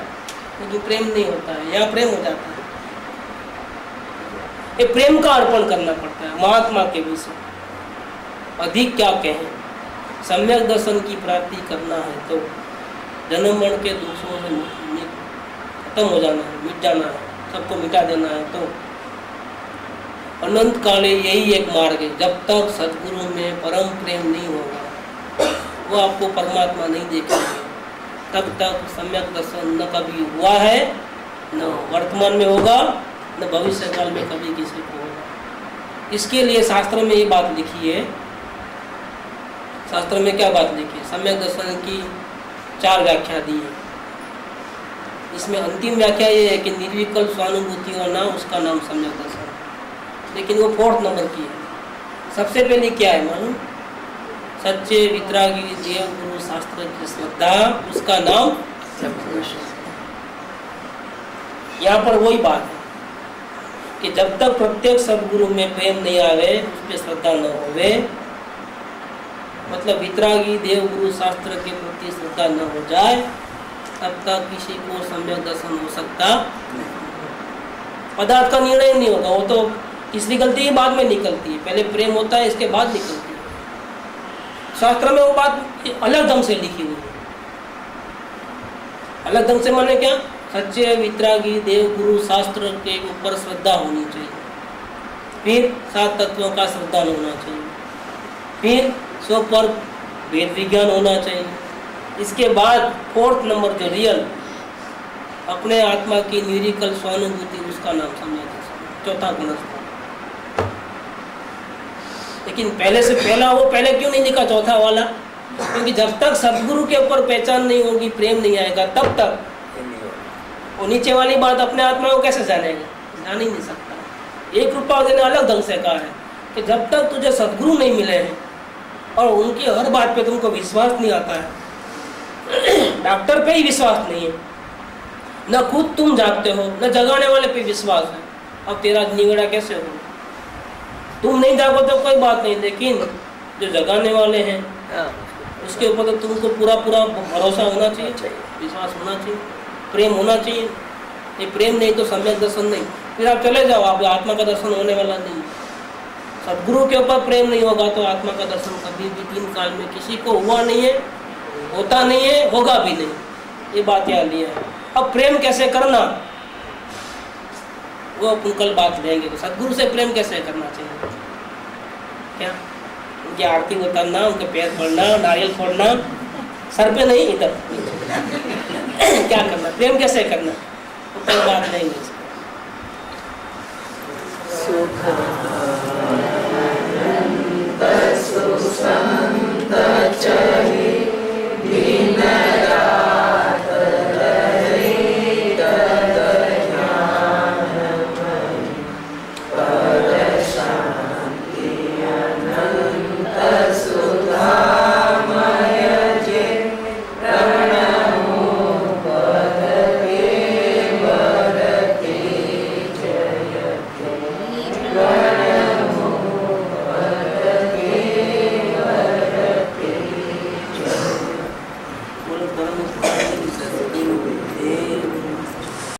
लेकिन प्रेम नहीं होता है। यहाँ प्रेम हो जाता है। ये प्रेम का अर्पण करना पड़ता है महात्मा के विषय। अधिक क्या कहें, सम्यक दर्शन की प्राप्ति करना है तो जन्म मरण के दोषों से खत्म हो जाना है, मिट जाना है, सबको मिटा देना है तो अनंत काले यही एक मार्ग है। जब तक सद्गुरु में परम प्रेम नहीं होगा, वो आपको परमात्मा नहीं देखेंगे, तब तक सम्यक दर्शन न कभी हुआ है, न वर्तमान में होगा, न भविष्य काल में कभी किसी को होगा। इसके लिए शास्त्र में ये बात लिखी है। शास्त्र में क्या बात लिखी है? सम्यक दर्शन की 4 व्याख्या दी है। इसमें अंतिम व्याख्या ये है कि निर्विकल्प स्वानुभूति होना, उसका नाम सम्यक दर्शन, लेकिन वो 4th नंबर की है। सबसे पहले क्या है मालूम? सच्चे वितरागी देव गुरु शास्त्र की श्रद्धा, उसका नाम। यहाँ पर वही बात है कि जब तक प्रत्येक सदगुरु में प्रेम नहीं आवे, उस पर श्रद्धा न होवे, मतलब वितरागी देव गुरु शास्त्र के प्रति श्रद्धा न हो जाए, तब तक किसी को सम्यक दर्शन हो सकता। पदार्थ का निर्णय नहीं होगा, वो तो इसकी गलती ही बाद में निकलती है, पहले प्रेम होता है, इसके बाद निकलती है। शास्त्र में वो बात अलग ढंग से लिखी हुई है। अलग ढंग से माने क्या? सच्चे वितरागी देव गुरु शास्त्र के ऊपर श्रद्धा होनी चाहिए, फिर 7 तत्वों का श्रद्धा होना चाहिए, फिर स्व पर वेद विज्ञान होना चाहिए। इसके बाद 4th नंबर जो रियल अपने आत्मा की निरिकल स्वानुभूति, उसका नाम सम्यक दर्शन, 4था गुणस्थ। लेकिन पहले से पहला वो पहले क्यों नहीं लिखा 4था वाला? क्योंकि जब तक सदगुरु के ऊपर पहचान नहीं होगी, प्रेम नहीं आएगा, तब तक वो नीचे वाली बात अपने आत्मा को कैसे जानेगा? जान ही नहीं सकता। एक रूपा ने अलग ढंग से कहा है कि जब तक तुझे सदगुरु नहीं मिले हैं और उनकी हर बात पे तुमको विश्वास नहीं आता है, डॉक्टर पे ही विश्वास नहीं है, न खुद तुम जागते हो, न जगाने वाले पे विश्वास है, अब तेरा निगड़ा कैसे होगा? तुम नहीं जागो तो कोई बात नहीं, लेकिन जो जगाने वाले हैं उसके ऊपर तो तुमको पूरा पूरा भरोसा होना चाहिए, विश्वास होना चाहिए, प्रेम होना चाहिए। ये प्रेम नहीं तो सम्यक दर्शन नहीं, फिर आप चले जाओ, आप आत्मा का दर्शन होने वाला नहीं। सदगुरु के ऊपर प्रेम नहीं होगा तो आत्मा का दर्शन कभी भी 3 काल में किसी को हुआ नहीं है, होता नहीं है, होगा भी नहीं। ये बात याद लिया है। अब प्रेम कैसे करना, वो अपन कल बात लेंगे। तो सदगुरु से प्रेम कैसे करना चाहिए? क्या उनकी आरती उतारना, उनके पैर पड़ना, नारियल फोड़ना, सर पे नहीं, इधर क्या करना, प्रेम कैसे करना, तो कल बात लेंगे।